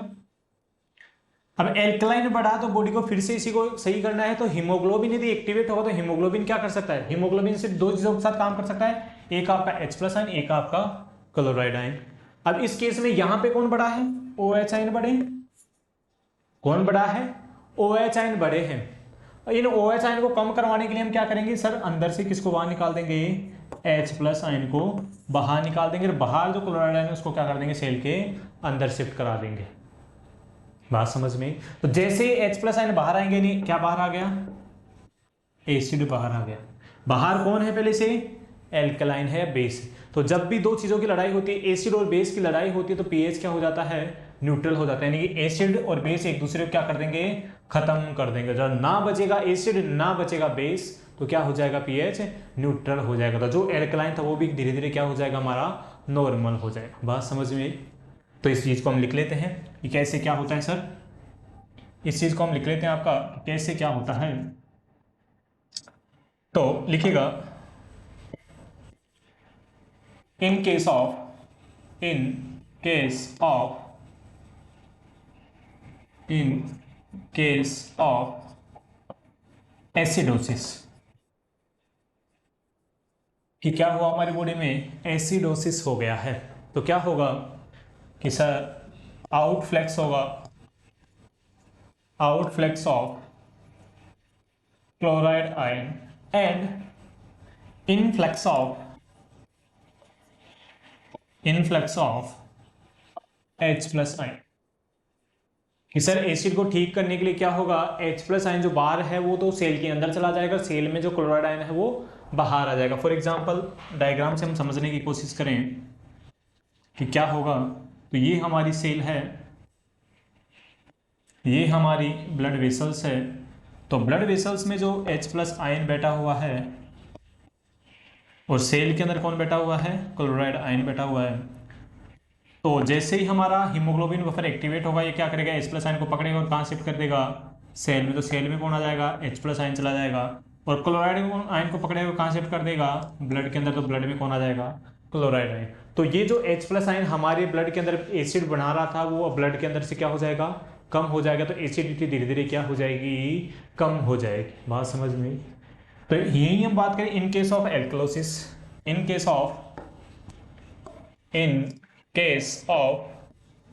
अब एल्कलाइन बढ़ा तो बॉडी को फिर से इसी को सही करना है, तो हीमोग्लोबिन यदि एक्टिवेट होगा तो हीमोग्लोबिन क्या कर सकता है, हीमोग्लोबिन से दो चीजों के साथ काम कर सकता है, एक आपका H+ आयन, एक आपका क्लोराइड आयन। अब इस केस में यहां पे कौन बड़ा है, OH आयन बड़े। कौन बड़ा है, OH आयन बड़े हैं। इन OH आयन को कम करवाने के लिए हम क्या करेंगे सर, अंदर से किसको बाहर निकाल देंगे, H+ आयन को बाहर निकाल देंगे। बाहर जो क्लोराइड आयन है उसको क्या कर देंगे, सेल के अंदर शिफ्ट करा देंगे। बात समझ में। तो जैसे H+ आयन बाहर आएंगे, नहीं क्या बाहर आ गया, एसिड बाहर आ गया। बाहर कौन है पहले से, एल्कलाइन है, बेस। तो जब भी दो चीजों की लड़ाई होती है, एसिड और बेस की लड़ाई होती है, तो पीएच क्या हो जाता है, न्यूट्रल हो जाता है। यानी कि एसिड और बेस एक दूसरे को क्या कर देंगे, खत्म कर देंगे। जब ना बचेगा एसिड ना बचेगा बेस तो क्या हो जाएगा, पीएच न्यूट्रल हो जाएगा। तो जो एल्कलाइन था वो भी धीरे धीरे क्या हो जाएगा, हमारा नॉर्मल हो जाएगा। बात समझ में आई। तो इस चीज को हम लिख लेते हैं कि कैसे क्या होता है सर, इस चीज को हम लिख लेते हैं आपका कैसे क्या होता है। तो लिखिएगा इन केस ऑफ एसिडोसिस, कि क्या हुआ हमारी बॉडी में, एसिडोसिस हो गया है। तो क्या होगा कि सर आउटफ्लेक्स होगा, outflux of chloride ion and influx of H+ ion. कि सर एसिड को ठीक करने के लिए क्या होगा, H+ आयन जो बाहर है वो तो सेल के अंदर चला जाएगा, सेल में जो क्लोराइड आयन है वो बाहर आ जाएगा। फॉर एग्जांपल डायग्राम से हम समझने की कोशिश करें कि क्या होगा। तो ये हमारी सेल है, ये हमारी ब्लड वेसल्स है। तो ब्लड वेसल्स में जो H+ आयन बैठा हुआ है और सेल के अंदर कौन बैठा हुआ है, क्लोराइड आयन बैठा हुआ है। तो जैसे ही हमारा हीमोग्लोबिन बफर एक्टिवेट होगा, ये क्या करेगा, H+ आयन को पकड़ेगा और कहाँ शिफ्ट कर देगा, सेल में। तो सेल में कौन आ जाएगा, H+ आयन चला जाएगा। और क्लोराइड आयन को पकड़ेगा, कहाँ शिफ्ट कर देगा, ब्लड के अंदर। तो ब्लड में कौन आ जाएगा, क्लोराइड आयन। तो ये जो H+ आयन हमारे ब्लड के अंदर एसिड बना रहा था वो ब्लड के अंदर से क्या हो जाएगा, कम हो जाएगा। तो एसिडिटी धीरे धीरे क्या हो जाएगी, कम हो जाएगी। बात समझ में। तो यही हम बात करें in case of alkalosis, in case of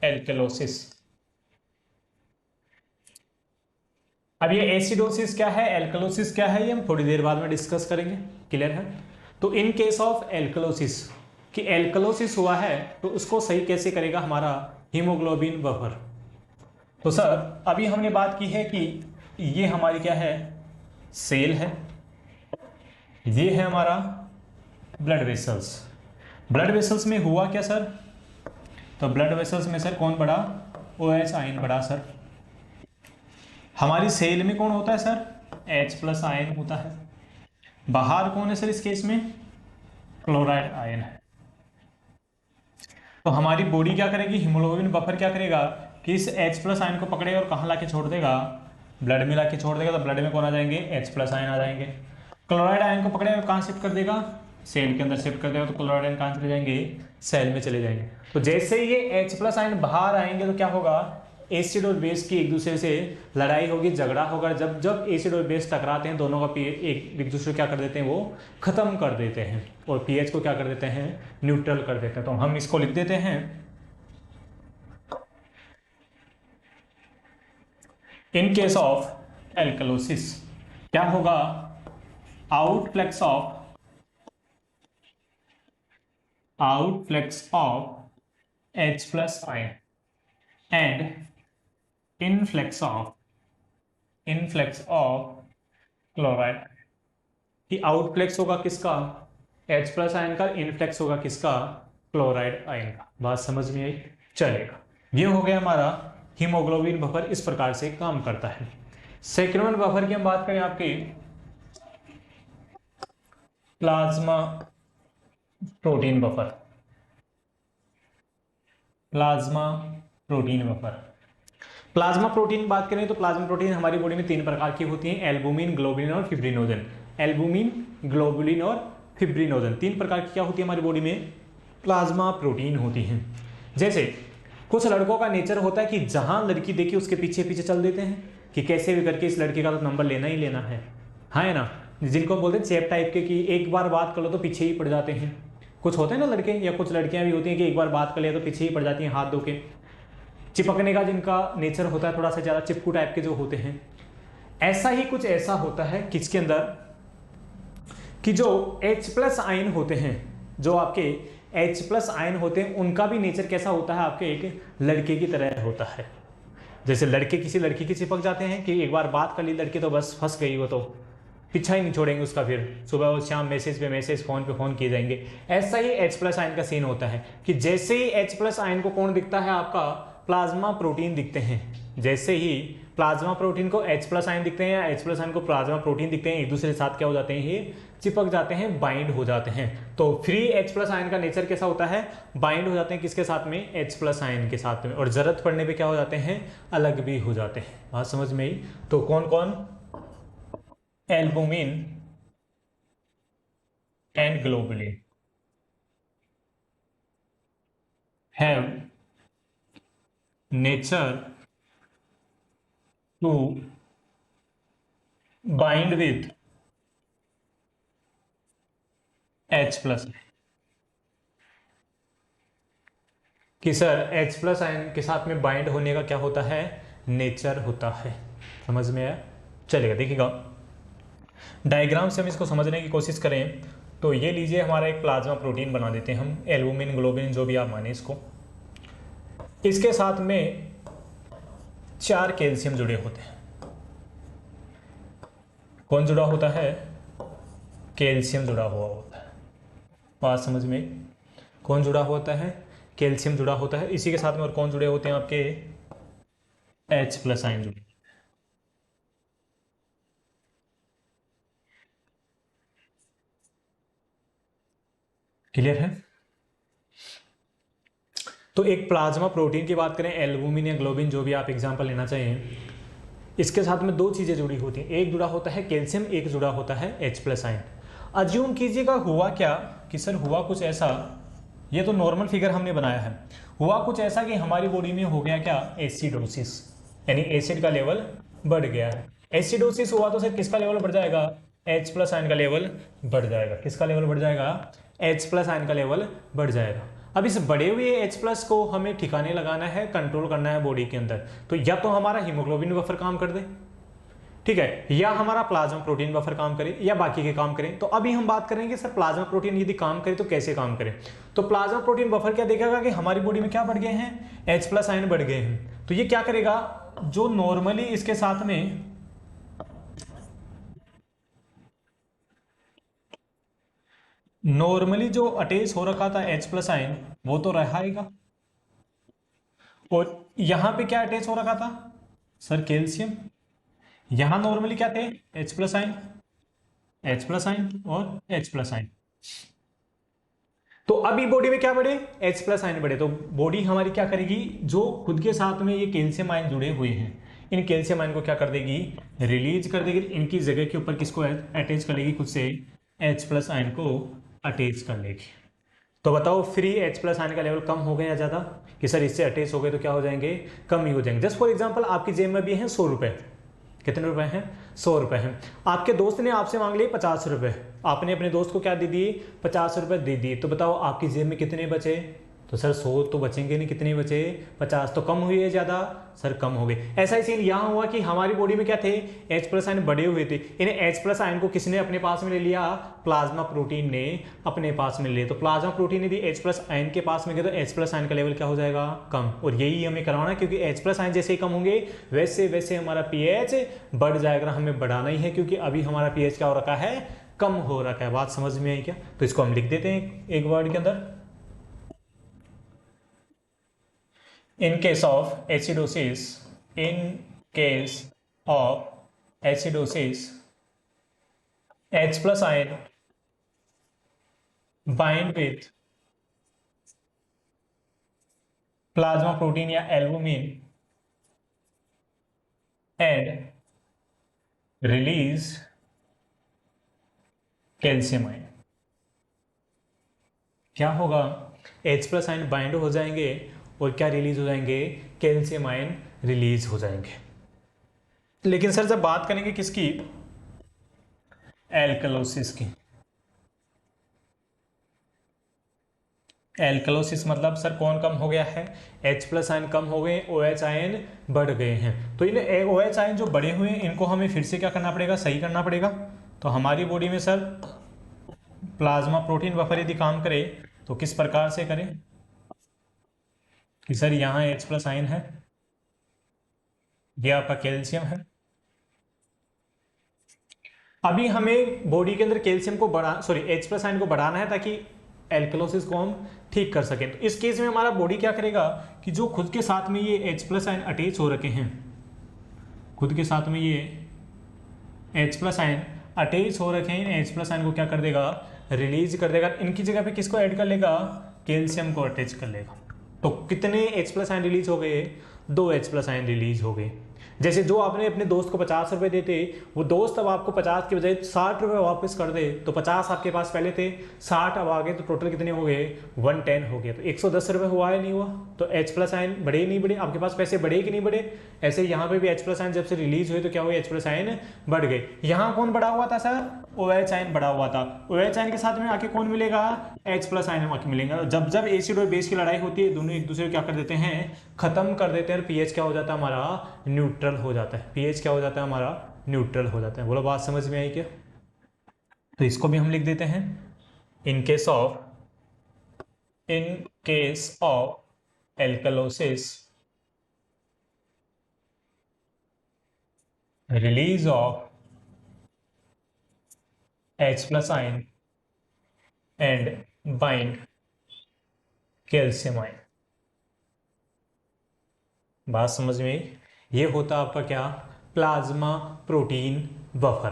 alkalosis. अब ये एसिडोसिस क्या है, एल्कलोसिस क्या है, ये हम थोड़ी देर बाद में डिस्कस करेंगे। क्लियर है। तो इन केस ऑफ एल्कलोसिस, कि एल्कलोसिस हुआ है तो उसको सही कैसे करेगा हमारा हीमोग्लोबिन बफर। तो सर अभी हमने बात की है कि ये हमारी क्या है, सेल है, ये है हमारा ब्लड वेसल्स। ब्लड वेसल्स में हुआ क्या सर, तो ब्लड वेसल्स में सर कौन बड़ा, OH आयन बड़ा सर। हमारी सेल में कौन होता है सर, H+ आयन होता है। बाहर कौन है सर इस केस में, क्लोराइड आयन है। तो हमारी बॉडी क्या करेगी, हीमोग्लोबिन बफर क्या करेगा कि इस H+ आयन को पकड़ेगा और कहाँ लाके छोड़ देगा, ब्लड में लाके छोड़ देगा। तो ब्लड में कौन आ जाएंगे, H+ आयन आ जाएंगे। क्लोराइड आयन को पकड़ेगा और कहाँ शिफ्ट कर देगा, सेल के अंदर शिफ्ट कर देगा। तो क्लोराइड आयन कहाँ चले जाएंगे, सेल में चले जाएंगे। तो जैसे ये H+ आयन बाहर आएंगे तो क्या होगा, एसिड और बेस की एक दूसरे से लड़ाई होगी, झगड़ा होगा, जब जब एसिड और बेस टकराते हैं दोनों का पीएच एक दूसरे को क्या कर देते हैं, वो खत्म कर देते हैं और पीएच को क्या कर देते हैं, न्यूट्रल कर देते हैं। तो हम इसको लिख देते हैं इन केस ऑफ एल्कलोसिस क्या होगा, outflux of H plus ion and influx of chloride. कि आउटफ्लेक्स होगा किसका, H प्लस आयन का, इनफ्लेक्स होगा किसका, क्लोराइड आयन का। बात समझ में आई, चलेगा। ये हो गया हमारा हीमोग्लोबिन बफर, इस प्रकार से काम करता है। सेकेंड बफर की हम बात करें आपकी plasma protein buffer. Plasma protein बात करें तो प्लाज्मा प्रोटीन हमारी बॉडी में 3 प्रकार की होती हैं, एल्बुमिन, ग्लोबुलिन और फिब्रिनोजन। एल्बुमिन, ग्लोबुलिन और फिब्रिनोजन 3 प्रकार की क्या होती है हमारी बॉडी में, प्लाज्मा प्रोटीन होती हैं। जैसे कुछ लड़कों का नेचर होता है कि जहां लड़की देखी उसके पीछे पीछे चल देते हैं कि कैसे भी करके इस लड़के का तो नंबर लेना ही लेना है, हाँ है ना, जिनको बोलते हैं चैप टाइप के, कि एक बार बात कर लो तो पीछे ही पड़ जाते हैं। कुछ होते हैं ना लड़के, या कुछ लड़कियां भी होती हैं कि एक बार बात कर लिया तो पीछे ही पड़ जाती हैं हाथ धो के। चिपकने का जिनका नेचर होता है, थोड़ा सा ज़्यादा चिपकू टाइप के जो होते हैं, ऐसा ही कुछ ऐसा होता है किसके अंदर, कि जो H प्लस आयन होते हैं, जो आपके H प्लस आयन होते हैं, उनका भी नेचर कैसा होता है, आपके एक लड़के की तरह होता है। जैसे लड़के किसी लड़की की चिपक जाते हैं कि एक बार बात कर ली लड़की तो बस फंस गई, वो तो पीछा ही नहीं छोड़ेंगे उसका, फिर सुबह और शाम मैसेज पे मैसेज, फोन पे फोन किए जाएंगे। ऐसा ही H प्लस आयन का सीन होता है कि जैसे ही H प्लस आयन को कौन दिखता है, आपका प्लाज्मा प्रोटीन दिखते हैं। जैसे ही प्लाज्मा प्रोटीन को H प्लस आयन दिखते हैं या H प्लस आयन को प्लाज्मा प्रोटीन दिखते हैं, एक दूसरे के साथ क्या हो जाते हैं, ये चिपक जाते हैं, बाइंड हो जाते हैं। तो फ्री H प्लस आयन का नेचर कैसा होता है, बाइंड हो जाते हैं किसके साथ में, H प्लस आयन के साथ में, और जरूरत पड़ने पे क्या हो जाते हैं, अलग भी हो जाते हैं। बात समझ में आई। तो कौन कौन, albumin and globulin have nature to bind with H plus, कि सर H प्लस आयन के साथ में बाइंड होने का क्या होता है, नेचर होता है। समझ में आया, चलेगा। देखिएगा डायग्राम से हम इसको समझने की कोशिश करें तो ये लीजिए, हमारा एक प्लाज्मा प्रोटीन बना देते हैं हम, एल्बुमिन, ग्लोबुलिन, जो भी आप माने इसको। इसके साथ में 4 कैल्शियम जुड़े होते हैं। कौन जुड़ा होता है, कैल्शियम जुड़ा हुआ होता है। बात समझ में, कौन जुड़ा होता है, कैल्शियम जुड़ा होता है। इसी के साथ में और कौन जुड़े होते हैं, आपके H प्लस आयन जुड़े। क्लियर है। तो एक प्लाज्मा प्रोटीन की बात करें, एल्बुमिन या ग्लोबिन, जो भी आप एग्जांपल लेना चाहिए, इसके साथ में 2 चीज़ें जुड़ी होती हैं, एक जुड़ा होता है कैल्शियम, एक जुड़ा होता है H प्लस आयन। अज्यूम कीजिएगा हुआ क्या, कि सर हुआ कुछ ऐसा, ये तो नॉर्मल फिगर हमने बनाया है, हुआ कुछ ऐसा कि हमारी बॉडी में हो गया क्या, एसिडोसिस, यानी एसिड का लेवल बढ़ गया है। एसिडोसिस हुआ तो सर किसका लेवल बढ़ जाएगा, H प्लस आयन का लेवल बढ़ जाएगा। किसका लेवल बढ़ जाएगा, H प्लस आयन का लेवल बढ़ जाएगा। अब इस बढ़े हुए H प्लस को हमें ठिकाने लगाना है, कंट्रोल करना है बॉडी के अंदर। तो या तो हमारा हीमोग्लोबिन बफर काम कर दे, ठीक है, या हमारा प्लाज्मा प्रोटीन बफर काम करे, या बाकी के काम करें। तो अभी हम बात करेंगे सर प्लाज्मा प्रोटीन यदि काम करे तो कैसे काम करे। तो प्लाज्मा प्रोटीन बफर क्या देखेगा कि हमारी बॉडी में क्या बढ़ गए हैं, H प्लस आयन बढ़ गए हैं। तो ये क्या करेगा, जो नॉर्मली इसके साथ में नॉर्मली जो अटैच हो रखा था H प्लस आयन, वो तो रहेगा, और यहां पे क्या अटैच हो रखा था, सर कैल्शियम। यहां नॉर्मली क्या थे, H plus ion, H plus ion और H प्लस आयन। तो अभी बॉडी में क्या बढ़े, H प्लस आयन बढ़े। तो बॉडी हमारी क्या करेगी, जो खुद के साथ में ये कैल्शियम आयन जुड़े हुए हैं, इन कैल्शियम आयन को क्या कर देगी, रिलीज कर देगी। इनकी जगह के ऊपर किसको अटैच कर लेगी, खुद से H प्लस आयन को अटैच कर लेगी। तो बताओ फ्री H प्लस आयन का लेवल कम हो गया या ज़्यादा, कि सर इससे अटैच हो गए तो क्या हो जाएंगे, कम ही हो जाएंगे। जस्ट फॉर एग्जांपल आपकी जेब में भी है 100 रुपये, कितने रुपए हैं, 100 रुपये हैं। आपके दोस्त ने आपसे मांग लिए 50 रुपये, आपने अपने दोस्त को क्या दे दिए, 50 रुपये दे दिए। तो बताओ आपकी जेब में कितने बचे, तो सर 100 तो बचेंगे नहीं, कितने बचे, 50। तो कम हुई है ज़्यादा, सर कम हो गए। ऐसा ही सीन यहाँ हुआ कि हमारी बॉडी में क्या थे, H प्लस आयन बढ़े हुए थे। इन्हें H प्लस आयन को किसने अपने पास में ले लिया, प्लाज्मा प्रोटीन ने अपने पास में ले लिया। तो प्लाज्मा प्रोटीन यदि H प्लस आयन के पास में गए तो H प्लस आयन का लेवल क्या हो जाएगा, कम। और यही हमें करवाना है, क्योंकि H प्लस आयन जैसे ही कम होंगे वैसे वैसे हमारा pH बढ़ जाएगा। हमें बढ़ाना ही है, क्योंकि अभी हमारा pH क्या हो रखा है, कम हो रखा है। बात समझ में आई क्या? तो इसको हम लिख देते हैं एक वर्ड के अंदर, in case of acidosis, in case of acidosis, H plus ion bind with plasma protein या albumin and release calcium ion। क्या होगा, H प्लस आयन बाइंड हो जाएंगे और क्या रिलीज हो जाएंगे, कैल्शियम आयन रिलीज हो जाएंगे। लेकिन सर जब बात करेंगे किसकी, एल्कलोसिस की। एल्कलोसिस मतलब सर कौन कम हो गया है, H प्लस आयन कम हो गए, OH आयन बढ़ गए हैं। तो इन OH आयन जो बढ़े हुए हैं इनको हमें फिर से क्या करना पड़ेगा, सही करना पड़ेगा। तो हमारी बॉडी में सर प्लाज्मा प्रोटीन बफर यदि काम करे तो किस प्रकार से करें, कि सर यहाँ H प्लस आयन है, ये आपका कैल्शियम है। अभी हमें बॉडी के अंदर कैल्शियम को H प्लस आयन को बढ़ाना है ताकि एल्कलोसिस को हम ठीक कर सकें। तो इस केस में हमारा बॉडी क्या करेगा कि जो खुद के साथ में ये H प्लस आयन अटैच हो रखे हैं, खुद के साथ में ये H प्लस आयन अटैच हो रखे हैं, H प्लस आयन को क्या कर देगा, रिलीज कर देगा। इनकी जगह पे किसको ऐड कर लेगा, कैल्शियम को अटैच कर लेगा। तो कितने H प्लस आयन रिलीज हो गए, 2 H प्लस आयन रिलीज हो गए। जैसे जो आपने अपने दोस्त को 50 रुपए देते, वो दोस्त अब आपको 50 के बजाय 60 रुपए वापस कर दे, तो 50 आपके पास पहले थे, 60 अब आ गए, तो टोटल कितने हो गए, 110 हो गए। तो 110 रुपए हुआ है नहीं हुआ, तो H प्लस आयन बढ़े ही नहीं बढ़े, आपके पास पैसे बढ़े कि नहीं बढ़े। ऐसे यहाँ पे भी H प्लस आयन जब से रिलीज हुए तो क्या हुए, H प्लस आयन बढ़ गए। यहाँ कौन बढ़ा हुआ था सर, OH आयन बढ़ा हुआ था। OH आयन के साथ में आके कौन मिलेगा, H प्लस आयन आके मिलेगा। जब जब एसिड और बेस की लड़ाई होती है, दोनों एक दूसरे को क्या कर देते हैं, खत्म कर देते हैं, और pH क्या हो जाता है हमारा, न्यूट्रल हो जाता है। pH क्या हो जाता है हमारा, न्यूट्रल हो जाता है। बोलो बात समझ में आई क्या? तो इसको भी हम लिख देते हैं, in case of alkalosis, release of H plus ion and bind calcium ion. बात समझ में आई? ये होता आपका क्या, प्लाज्मा प्रोटीन बफर।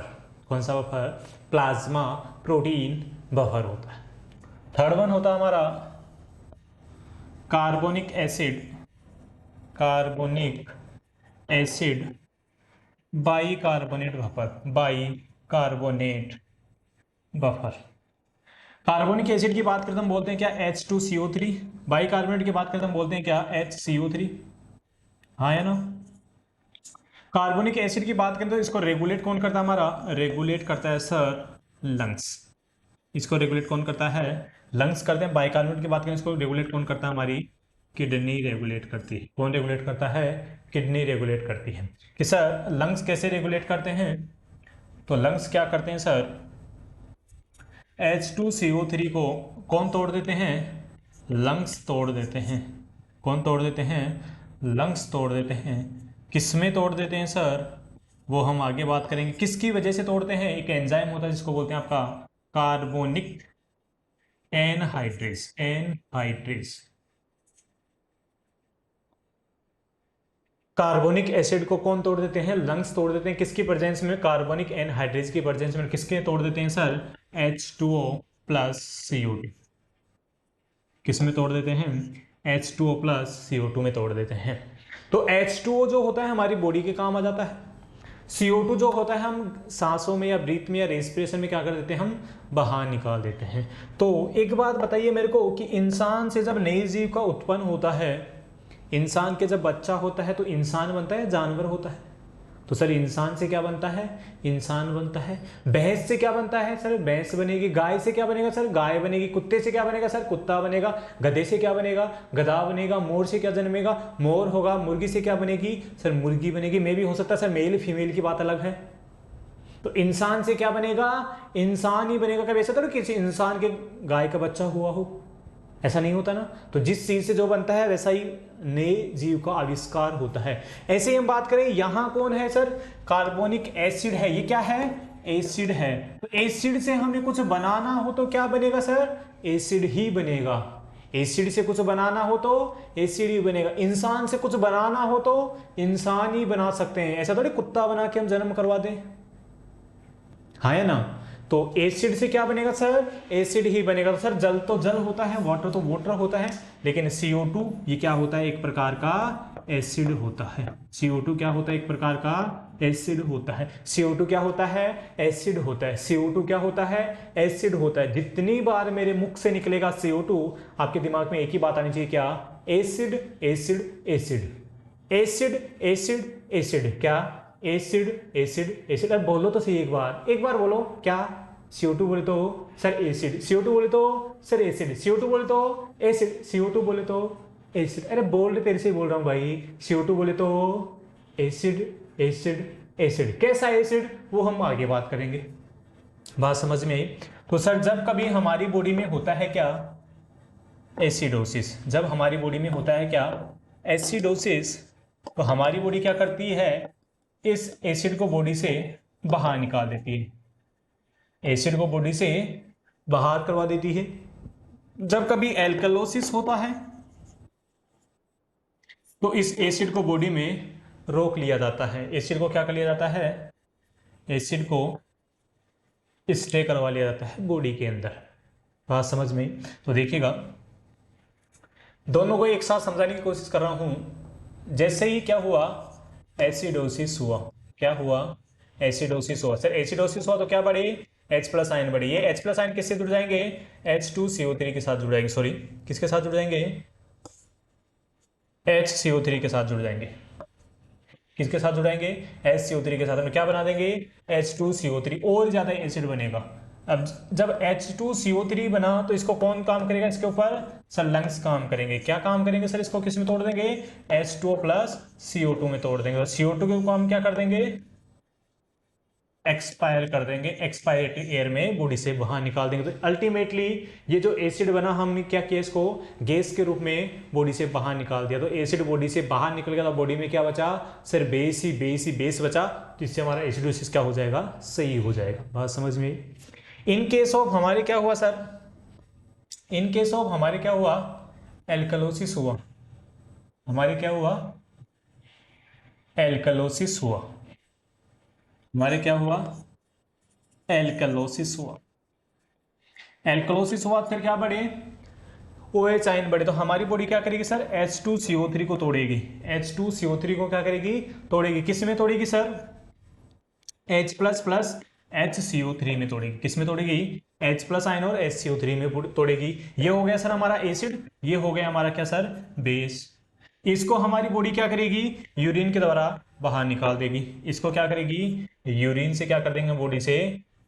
कौन सा बफर, प्लाज्मा प्रोटीन बफर होता है। थर्ड वन होता हमारा carbonic acid, carbonic acid bicarbonate buffer, bicarbonate buffer. Carbonic acid की बात करते हम बोलते हैं क्या, H2CO3। बाइकार्बोनेट की बात करते हम बोलते हैं क्या, HCO3। हाँ है ना। कार्बोनिक एसिड की बात करें तो इसको रेगुलेट कौन करता है हमारा, रेगुलेट करता है सर लंग्स। इसको रेगुलेट कौन करता है, लंग्स करते हैं। बाइकार्बोनेट की बात करें इसको रेगुलेट कौन करता है, हमारी किडनी रेगुलेट करती है। कौन रेगुलेट करता है, किडनी रेगुलेट करती है। कि सर लंग्स कैसे रेगुलेट करते हैं, तो लंग्स क्या करते हैं सर, H2CO3 को कौन तोड़ देते हैं, लंग्स तोड़ देते हैं। कौन तोड़ देते हैं, लंग्स तोड़ देते हैं। किस में तोड़ देते हैं सर, वो हम आगे बात करेंगे। किसकी वजह से तोड़ते हैं, एक एंजाइम होता है जिसको बोलते हैं आपका carbonic anhydrase, anhydrase. Carbonic acid को कौन तोड़ देते हैं, लंग्स तोड़ देते हैं। किसकी प्रेजेंस में, कार्बोनिक एनहाइड्रेज की प्रेजेंस में। किसके तोड़ देते हैं सर, H2O प्लस CO2। किस में तोड़ देते हैं, H2O प्लस CO2 में तोड़ देते हैं। तो H2O जो होता है हमारी बॉडी के काम आ जाता है। CO2 जो होता है हम सांसों में या ब्रीथ में या रेस्पिरेशन में क्या कर देते हैं, हम बाहर निकाल देते हैं। तो एक बात बताइए मेरे को कि इंसान से जब नई जीव का उत्पन्न होता है, इंसान के जब बच्चा होता है तो इंसान बनता है, जानवर होता है? तो सर इंसान से क्या बनता है, इंसान बनता है। भैंस से क्या बनता है सर, भैंस बनेगी। गाय से क्या बनेगा सर, गाय बनेगी। कुत्ते से क्या बनेगा सर, कुत्ता बनेगा। गधे से क्या बनेगा, गधा बनेगा। मोर से क्या जन्मेगा, मोर होगा। मुर्गी से क्या बनेगी सर, मुर्गी बनेगी। मे भी हो सकता है सर मेल फीमेल की बात अलग है। तो इंसान से क्या बनेगा, इंसान ही बनेगा। कभी ऐसा तो किसी इंसान के गाय का बच्चा हुआ हो, ऐसा नहीं होता ना। तो जिस चीज से जो बनता है वैसा ही नए जीव का आविष्कार होता है। ऐसे ही हम बात करें, यहां कौन है सर, कार्बोनिक एसिड है। ये क्या है, एसिड है। तो एसिड से हमें कुछ बनाना हो तो क्या बनेगा सर, एसिड ही बनेगा। एसिड से कुछ बनाना हो तो एसिड ही बनेगा। इंसान से कुछ बनाना हो तो इंसान ही बना सकते हैं, ऐसा थोड़ी कुत्ता बना के हम जन्म करवा दें, हाँ है ना। तो एसिड से क्या बनेगा सर, एसिड ही बनेगा। तो सर जल तो जल होता है, वाटर तो वाटर होता है, लेकिन CO2 ये क्या होता है, एक प्रकार का एसिड होता है। CO2 क्या होता है, एक प्रकार का एसिड होता है। CO2 क्या होता है, एसिड होता है। CO2 क्या होता है, एसिड होता है। जितनी बार मेरे मुख से निकलेगा CO2, आपके दिमाग में एक ही बात आनी चाहिए, क्या, acid acid acid acid acid acid. क्या, एसिड एसिड एसिड। अब बोलो तो सही, एक बार बोलो, क्या, CO2 बोले तो सर एसिड, CO2 बोले तो सर एसिड, CO2 बोले तो एसिड, CO2 बोले तो एसिड। अरे बोल रहे, तेरे से ही बोल रहा हूँ भाई। CO2 बोले तो एसिड एसिड एसिड। कैसा एसिड, वो हम आगे बात करेंगे। बात समझ में आई। तो सर जब कभी हमारी बॉडी में होता है क्या, एसिडोसिस, जब हमारी बॉडी में होता है क्या, एसिडोसिस, तो हमारी बॉडी क्या करती है, इस एसिड को बॉडी से बाहर निकाल देती है, एसिड को बॉडी से बाहर करवा देती है। जब कभी एल्कलोसिस होता है तो इस एसिड को बॉडी में रोक लिया जाता है। एसिड को क्या कर लिया जाता है, एसिड को स्टे करवा लिया जाता है बॉडी के अंदर। बात समझ में। तो देखिएगा, दोनों को एक साथ समझाने की कोशिश कर रहा हूं। जैसे ही क्या हुआ, एसिडोसिस हुआ। क्या हुआ, एसिडोसिस हुआ। सर एसिडोसिस हुआ तो क्या बढ़े, H प्लस आयन बढ़े। ये H प्लस आयन किससे जुड़ जाएंगे, H2CO3 के साथ जुड़ जाएंगे। सॉरी, किसके साथ जुड़ जाएंगे, HCO3 के साथ जुड़ जाएंगे। किसके साथ जुड़ाएंगे, HCO3 के साथ। हम क्या बना देंगे, H2CO3, और ज्यादा एसिड बनेगा। अब जब H2CO3 बना तो इसको कौन काम करेगा, इसके ऊपर सर लंग्स काम करेंगे। क्या काम करेंगे सर, इसको किस में तोड़ देंगे, H2O प्लस CO2 में तोड़ देंगे। और CO2 को हम क्या कर देंगे, एक्सपायर कर देंगे, एक्सपायरेटरी एयर में बॉडी से बाहर निकाल देंगे। तो अल्टीमेटली ये जो एसिड बना, हमने क्या किया, इसको गैस के रूप में बॉडी से बाहर निकाल दिया। तो एसिड बॉडी से बाहर निकल गया तो बॉडी में क्या बचा, सिर्फ बेस बचा। तो इससे हमारा एसिडोसिस क्या हो जाएगा, सही हो जाएगा। बात समझ में। इन केस ऑफ हमारे क्या हुआ सर, इन केस ऑफ हमारे क्या हुआ, एल्कलोसिस हुआ। हमारे क्या हुआ, एल्कलोसिस हुआ। हमारे क्या हुआ, एल्कलोसिस हुआ। एल्कलोसिस हुआ फिर क्या बढ़े, OH आयन बढ़े। तो हमारी बॉडी क्या करेगी सर, H2CO3 को तोड़ेगी। H2CO3 को क्या करेगी, तोड़ेगी। किस में तोड़ेगी sir, H plus plus HCO3 में तोड़ेगी। किस में तोड़ेगी, H प्लस आयन और HCO3 में तोड़ेगी। ये हो गया सर हमारा एसिड, ये हो गया हमारा क्या सर, बेस। इसको हमारी बॉडी क्या करेगी, यूरिन के द्वारा बाहर निकाल देगी। इसको क्या करेगी, यूरिन से क्या कर देंगे, बॉडी से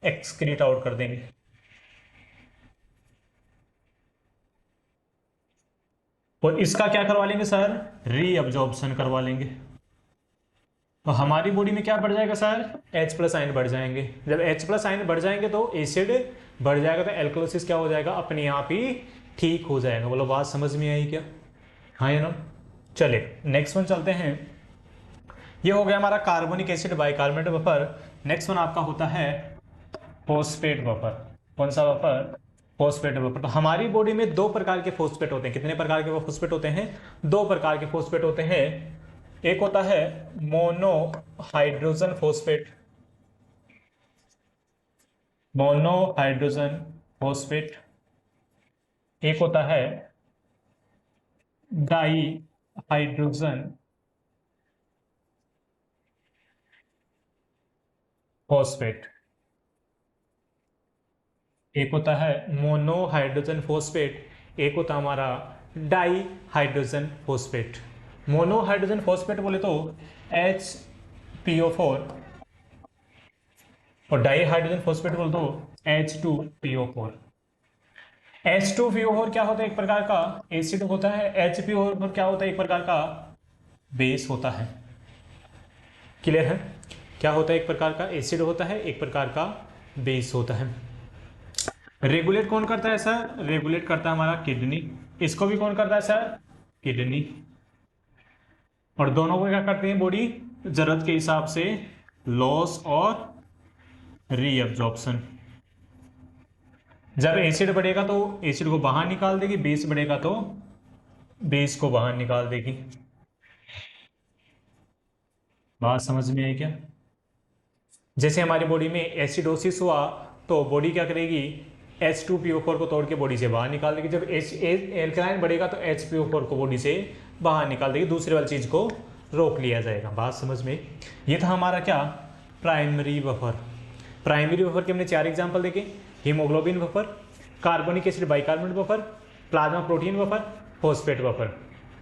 एक्सक्रीट आउट कर देंगे। और इसका क्या करवा लेंगे सर, रीअब्जॉर्प्शन करवा लेंगे। तो हमारी बॉडी में क्या बढ़ जाएगा सर, H प्लस आयन बढ़ जाएंगे। जब H प्लस आयन बढ़ जाएंगे तो एसिड बढ़ जाएगा, तो एल्कलोसिस क्या हो जाएगा, अपने आप ही ठीक हो जाएगा। बोलो बात समझ में आई क्या, हाँ या ना। चले नेक्स्ट वन चलते हैं। ये हो गया हमारा carbonic acid bicarbonate buffer. Next one आपका होता है फॉस्फेट बफर। कौन सा बफर, फॉस्फेट बफर। तो हमारी बॉडी में दो प्रकार के फॉस्फेट होते हैं। कितने प्रकार के फॉस्फेट होते हैं, दो प्रकार के फॉस्फेट होते हैं। एक होता है mono hydrogen phosphate, mono hydrogen phosphate. एक होता है डाई हाइड्रोजन फॉस्फेट, एक होता है मोनो हाइड्रोजन फॉस्फेट, एक होता हमारा di hydrogen phosphate. Mono hydrogen phosphate बोले तो HPO4 और डाई हाइड्रोजन फॉस्फेट बोले तो H2PO4। H2PO4 क्या होता है? एक प्रकार का एसिड होता है। HPO4 क्या होता है? एक प्रकार का बेस होता है। क्लियर है? क्या होता है? एक प्रकार का एसिड होता है, एक प्रकार का बेस होता है। रेगुलेट कौन करता है सर? रेगुलेट करता है हमारा किडनी। इसको भी कौन करता है सर? किडनी। और दोनों को क्या करते हैं बॉडी? जरूरत के हिसाब से लॉस और रीअब्जॉर्प्शन। जब एसिड बढ़ेगा तो एसिड को बाहर निकाल देगी, बेस बढ़ेगा तो बेस को बाहर निकाल देगी। बात समझ में आई क्या? जैसे हमारी बॉडी में एसिडोसिस हुआ तो बॉडी क्या करेगी? H2PO4 को तोड़ के बॉडी से बाहर निकाल देगी। जब एल्कलाइन बढ़ेगा तो HPO4 को बॉडी से बाहर निकाल देगी, दूसरे वाली चीज को रोक लिया जाएगा। बात समझ में? ये था हमारा क्या? Primary buffer. प्राइमरी बफर के हमने 4 एग्जांपल देखे। Haemoglobin buffer, carbonic acid bicarbonate buffer, plasma protein buffer, phosphate buffer.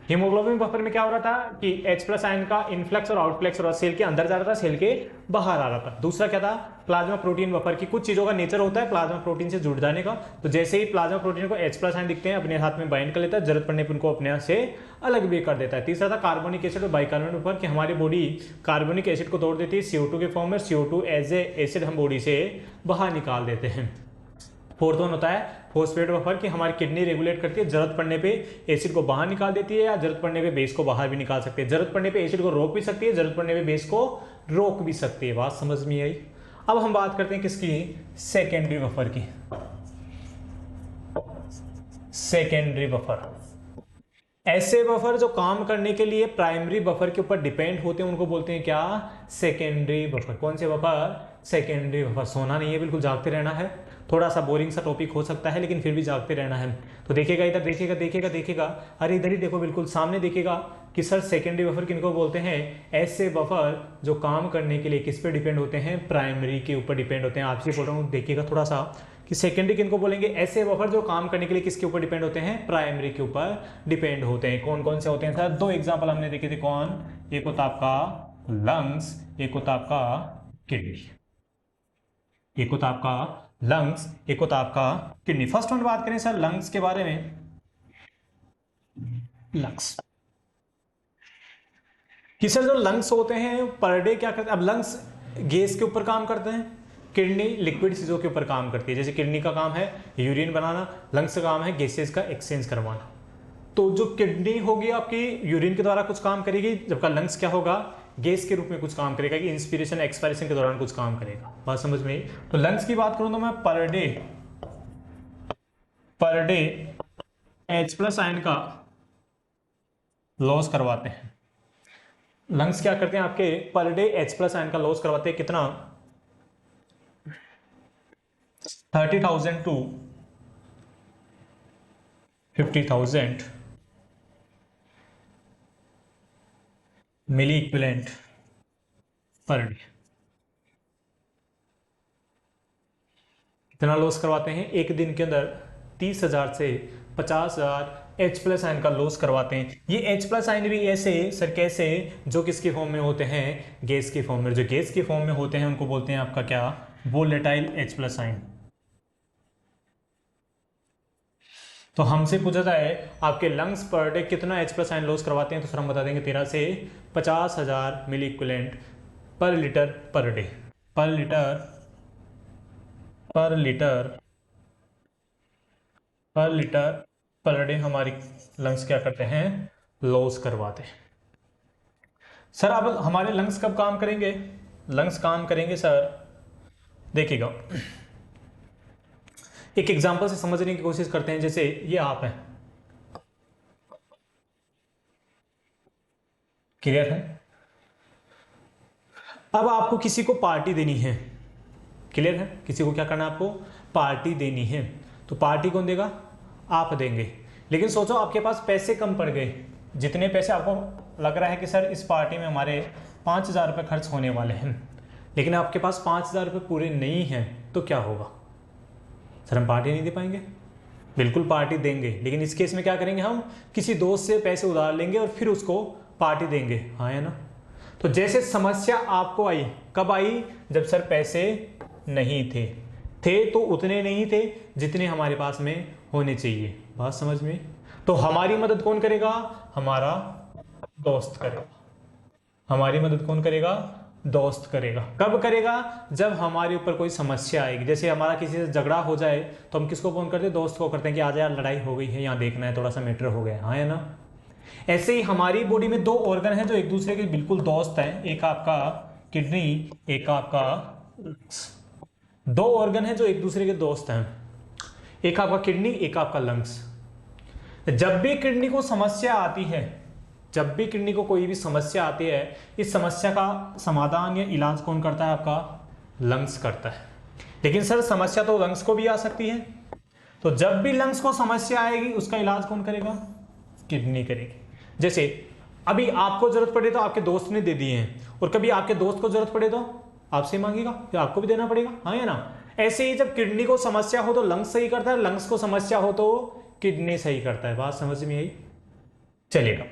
Haemoglobin buffer में क्या हो रहा था कि H+ आयन का इनफ्लक्स और आउटफ्लक्स और सेल के अंदर जा रहा था, सेल के बाहर आ रहा था। दूसरा क्या था? प्लाज्मा प्रोटीन बफर की कुछ चीजों का नेचर होता है प्लाज्मा प्रोटीन से जुड़ जाने का, तो जैसे ही प्लाज्मा प्रोटीन को H+ आयन दिखते हैं अपने हाथ में बाइंड कर लेता है, जरूरत पड़ने पर उनको अपने से अलग भी कर देता है। तीसरा था कार्बोनिक एसिड और बाइकार्बोनेट बफर कि हमारी बॉडी कार्बोनिक एसिड को तोड़ देती है CO2 के फॉर्म में, CO2 एज ए एसिड हम बॉडी से बाहर निकाल देते हैं। फोर्थ वन होता है फॉस्फेट बफर कि हमारी किडनी रेगुलेट करती है, जरूरत पड़ने पे एसिड को बाहर निकाल देती है या जरूरत पड़ने पे बेस को बाहर भी निकाल सकती है। जरूरत पड़ने पे एसिड को रोक भी सकती है, जरूरत पड़ने पे बेस को रोक भी सकती है। बात समझ में आई? अब हम बात करते हैं किसकी? सेकेंडरी बफर की। सेकेंडरी बफर ऐसे बफर जो काम करने के लिए प्राइमरी बफर के ऊपर डिपेंड होते हैं, उनको बोलते हैं क्या? Secondary buffer. कौन से बफर? Secondary buffer. सोना नहीं है, बिल्कुल जागते रहना है। थोड़ा सा बोरिंग सा टॉपिक हो सकता है लेकिन फिर भी जागते रहना है। तो देखिएगा, इधर देखिएगा, देखिएगा, देखिएगा, अरे इधर ही देखो, बिल्कुल सामने देखिएगा कि सर सेकेंडरी बफर किनको बोलते हैं? ऐसे बफर जो काम करने के लिए किस पे डिपेंड होते हैं? प्राइमरी के ऊपर डिपेंड होते हैं। आपकी फोटो देखिएगा थोड़ा सा कि सेकेंडरी किनको बोलेंगे? ऐसे बफर जो काम करने के लिए किसके ऊपर डिपेंड होते हैं? प्राइमरी के ऊपर डिपेंड होते हैं। कौन कौन से होते हैं सर? 2 एग्जाम्पल हमने देखे थे। कौन? एक होता आपका लंग्स, एक होता आपका किडनी। एक होता आपका लंग्स, एक होता आपका किडनी। फर्स्ट वन बात करें सर लंग्स के बारे में। लंग्स कि सर जो लंग्स होते हैं पर डे क्या करते हैं? अब लंग्स गैस के ऊपर काम करते हैं, किडनी लिक्विड चीजों के ऊपर काम करती है। जैसे किडनी का काम है यूरिन बनाना, लंग्स का काम है गैसेस का एक्सचेंज करवाना। तो जो किडनी होगी आपकी यूरिन के द्वारा कुछ काम करेगी, जबकि लंग्स क्या होगा? गैस के रूप में कुछ काम करेगा कि इंस्पिरेशन एक्सपायरेशन के दौरान कुछ काम करेगा। बात समझ में आई? तो लंग्स की बात करूं तो मैं पर डे H+ आयन का लॉस करवाते हैं। लंग्स क्या करते हैं आपके? पर डे H+ आयन का लॉस करवाते हैं। कितना? 30,000 to 50,000 milli equivalent per day. कितना लॉस करवाते हैं? एक दिन के अंदर 30,000 से 50,000 H+ आयन का लॉस करवाते हैं। ये H+ आयन भी ऐसे सर कैसे? जो किसके फॉर्म में होते हैं? गैस के फॉर्म में। जो गैस के फॉर्म में होते हैं उनको बोलते हैं आपका क्या? Volatile H+ ion. तो हमसे पूछा जाए आपके लंग्स पर डे कितना H+ आयन लॉस करवाते हैं, तो सर हम बता देंगे 13 से 50,000 मिली equivalent per litre per day. Per litre per day हमारी लंग्स क्या करते हैं? लॉस करवाते हैं। सर अब हमारे लंग्स कब काम करेंगे? लंग्स काम करेंगे सर, देखिएगा एक एग्जांपल से समझने की कोशिश करते हैं। जैसे ये आप हैं, क्लियर है? अब आपको किसी को पार्टी देनी है, क्लियर है? किसी को क्या करना है? आपको पार्टी देनी है। तो पार्टी कौन देगा? आप देंगे। लेकिन सोचो आपके पास पैसे कम पड़ गए। जितने पैसे आपको लग रहा है कि सर इस पार्टी में हमारे 5,000 रुपये खर्च होने वाले हैं, लेकिन आपके पास 5,000 रुपये पूरे नहीं हैं तो क्या होगा? सर हम पार्टी नहीं दे पाएंगे। बिल्कुल पार्टी देंगे, लेकिन इस केस में क्या करेंगे, हम किसी दोस्त से पैसे उधार लेंगे और फिर उसको पार्टी देंगे, हाँ या ना? तो जैसे समस्या आपको आई, कब आई? जब सर पैसे नहीं थे तो उतने नहीं थे जितने हमारे पास में होने चाहिए। बात समझ में? तो हमारी मदद कौन करेगा? हमारा दोस्त करेगा। हमारी मदद कौन करेगा? दोस्त करेगा। कब करेगा? जब हमारे ऊपर कोई समस्या आएगी। जैसे हमारा किसी से झगड़ा हो जाए तो हम किसको फोन करते हैं? दोस्त को करते हैं कि आज यार लड़ाई हो गई है, यहाँ देखना है, थोड़ा सा मैटर हो गया, हाँ या ना? ऐसे ही हमारी बॉडी में दो ऑर्गन हैं जो एक दूसरे के बिल्कुल दोस्त हैं, एक आपका किडनी, एक आपका, दो ऑर्गन हैं जो एक दूसरे के दोस्त हैं, एक आपका किडनी, एक आपका लंग्स। जब भी किडनी को समस्या आती है, जब भी किडनी को कोई भी समस्या आती है, इस समस्या का समाधान या इलाज कौन करता है? आपका लंग्स करता है। लेकिन सर समस्या तो लंग्स को भी आ सकती है, तो जब भी लंग्स को समस्या आएगी उसका इलाज कौन करेगा? किडनी करेगी। जैसे अभी आपको जरूरत पड़े तो आपके दोस्त ने दे दिए हैं, और कभी आपके दोस्त को जरूरत पड़े तो आपसे मांगेगा, फिर आपको भी देना पड़ेगा, हाँ या ना? ऐसे ही जब किडनी को समस्या हो तो लंग्स सही करता है, लंग्स को समस्या हो तो किडनी सही करता है। बात समझ में आई? चलेगा।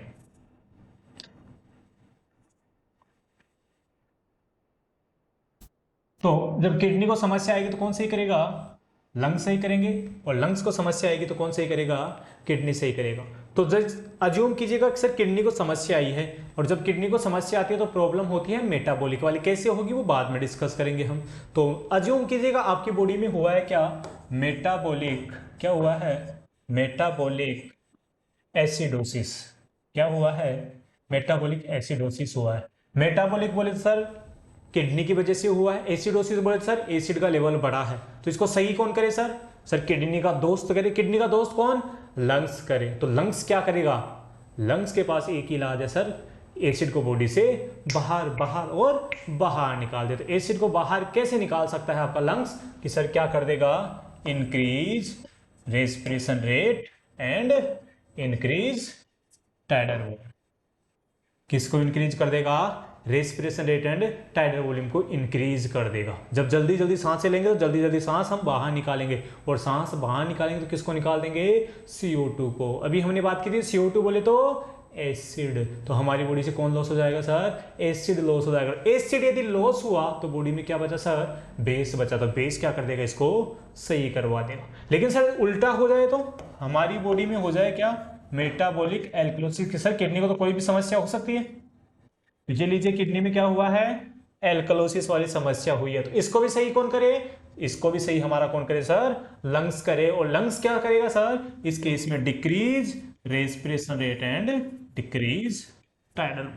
तो जब किडनी को समस्या आएगी तो कौन सही करेगा? लंग्स सही करेंगे, और लंग्स को समस्या आएगी तो कौन सही करेगा? किडनी सही करेगा। तो जब अज्यूम कीजिएगा कि सर किडनी को समस्या आई है, और जब किडनी को समस्या आती है तो प्रॉब्लम होती है मेटाबॉलिक वाली। कैसे होगी वो बाद में डिस्कस करेंगे हम। तो अज्यूम कीजिएगा आपकी बॉडी में हुआ है क्या? मेटाबॉलिक, क्या हुआ है? Metabolic acidosis. क्या हुआ है? मेटाबॉलिक एसिडोसिस हुआ है। मेटाबॉलिक बोले सर किडनी की वजह से हुआ है, एसिडोसिस बोले सर एसिड का लेवल बढ़ा है। तो इसको सही कौन करे सर? सर किडनी का दोस्त करे। किडनी का दोस्त कौन? लंग्स करे। तो लंग्स क्या करेगा? लंग्स के पास एक ही इलाज है सर, एसिड को बॉडी से बाहर बाहर और बाहर निकाल दे। तो एसिड को बाहर कैसे निकाल सकता है आपका लंग्स? कि सर क्या कर देगा? Increase respiration rate and increase tidal volume. किसको इंक्रीज कर देगा? Respiration rate and tidal volume को इंक्रीज कर देगा। जब जल्दी जल्दी सांसें लेंगे तो जल्दी जल्दी सांस हम बाहर निकालेंगे, और सांस बाहर निकालेंगे तो किसको निकाल देंगे? CO2 को। अभी हमने बात की थी CO2 बोले तो एसिड। तो हमारी बॉडी से कौन लॉस हो जाएगा सर? एसिड लॉस हो जाएगा। एसिड यदि लॉस हुआ तो बॉडी में क्या बचा सर? बेस बचा। तो बेस क्या कर देगा? इसको सही करवा देगा। लेकिन सर उल्टा हो जाए तो हमारी बॉडी में हो जाए क्या? Metabolic alkalosis. सर किडनी को तो कोई भी समस्या हो सकती है, ये लीजिए किडनी में क्या हुआ है? एल्कलोसिस वाली समस्या हुई है। तो इसको भी सही कौन करे? इसको भी सही हमारा कौन करे सर? लंग्स करे। और लंग्स क्या करेगा सर? इस केस में decrease respiration rate and decrease tidal.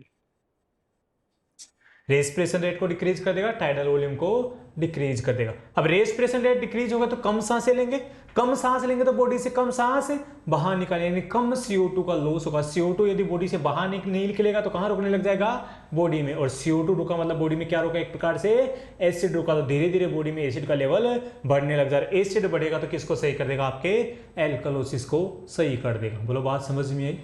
Respiration rate को डिक्रीज कर देगा, टाइडल वॉल्यूम को डिक्रीज कर देगा। अब रेस्पिरेशन रेट डिक्रीज होगा तो कम सांसें लेंगे, कम सांस लेंगे तो बॉडी से कम सांस बाहर निकालेंगे, कम CO2 का लॉस होगा। CO2 यदि बॉडी से बाहर नहीं निकलेगा तो कहां रुकने लग जाएगा? बॉडी में। और CO2 रुका मतलब बॉडी में क्या रुका? एक प्रकार से एसिड रुका। तो धीरे धीरे बॉडी में एसिड का लेवल बढ़ने लग जाएगा। एसिड बढ़ेगा तो किसको सही कर देगा? आपके एल्कलोसिस को सही कर देगा। बोलो बात समझ में आई?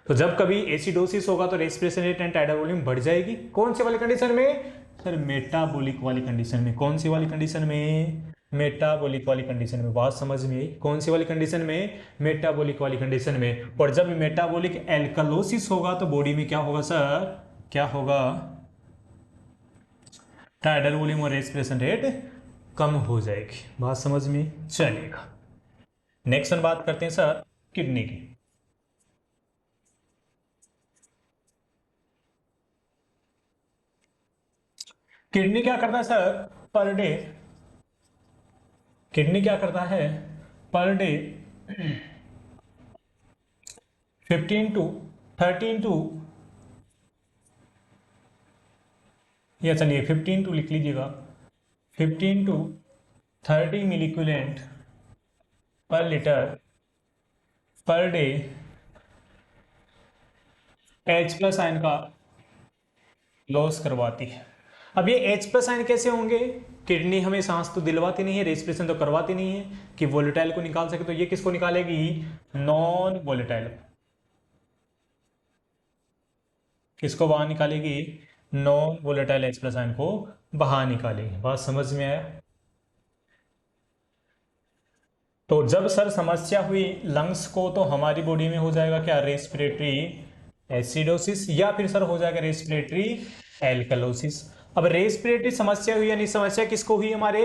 तो जब कभी एसिडोसिस होगा तो respiration rate and tidal volume बढ़ जाएगी। कौन सी वाली कंडीशन में सर? मेटाबॉलिक वाली कंडीशन में। कौन सी वाली कंडीशन में? मेटाबॉलिक वाली कंडीशन में। बात समझ में आई? कौन सी वाली कंडीशन में? मेटाबॉलिक वाली कंडीशन में। और जब मेटाबॉलिक एल्कलोसिस होगा तो बॉडी में क्या होगा सर? क्या होगा? टाइडल वॉल्यूम और रेस्पिरेशन रेट कम हो जाएगी। बात समझ में चलेगा। नेक्स्ट हम बात करते हैं सर किडनी की। किडनी क्या करता है सर? पर डे किडनी क्या करता है? पर डे 15 टू 13 टू, या चलिए 15 टू लिख लीजिएगा, 15 टू 30 मिलीक्यूलेंट पर litre per day H+ ion का लॉस करवाती है। अब ये H+ आयन कैसे होंगे? किडनी हमें सांस तो दिलवाती नहीं है, रेस्पिरेशन तो करवाती नहीं है कि वोलेटाइल को निकाल सके। तो ये किसको निकालेगी? Non volatile. किसको बाहर निकालेगी? नॉन वोलेटाइल H+ आयन को बाहर निकालेंगे। बात समझ में आया? तो जब सर समस्या हुई लंग्स को, तो हमारी बॉडी में हो जाएगा क्या, रेस्पिरेटरी एसिडोसिस, या फिर सर हो जाएगा रेस्पिरेटरी एल्कलोसिस। अब रेस्पिरेटरी समस्या हुई, यानी समस्या किसको हुई, हमारे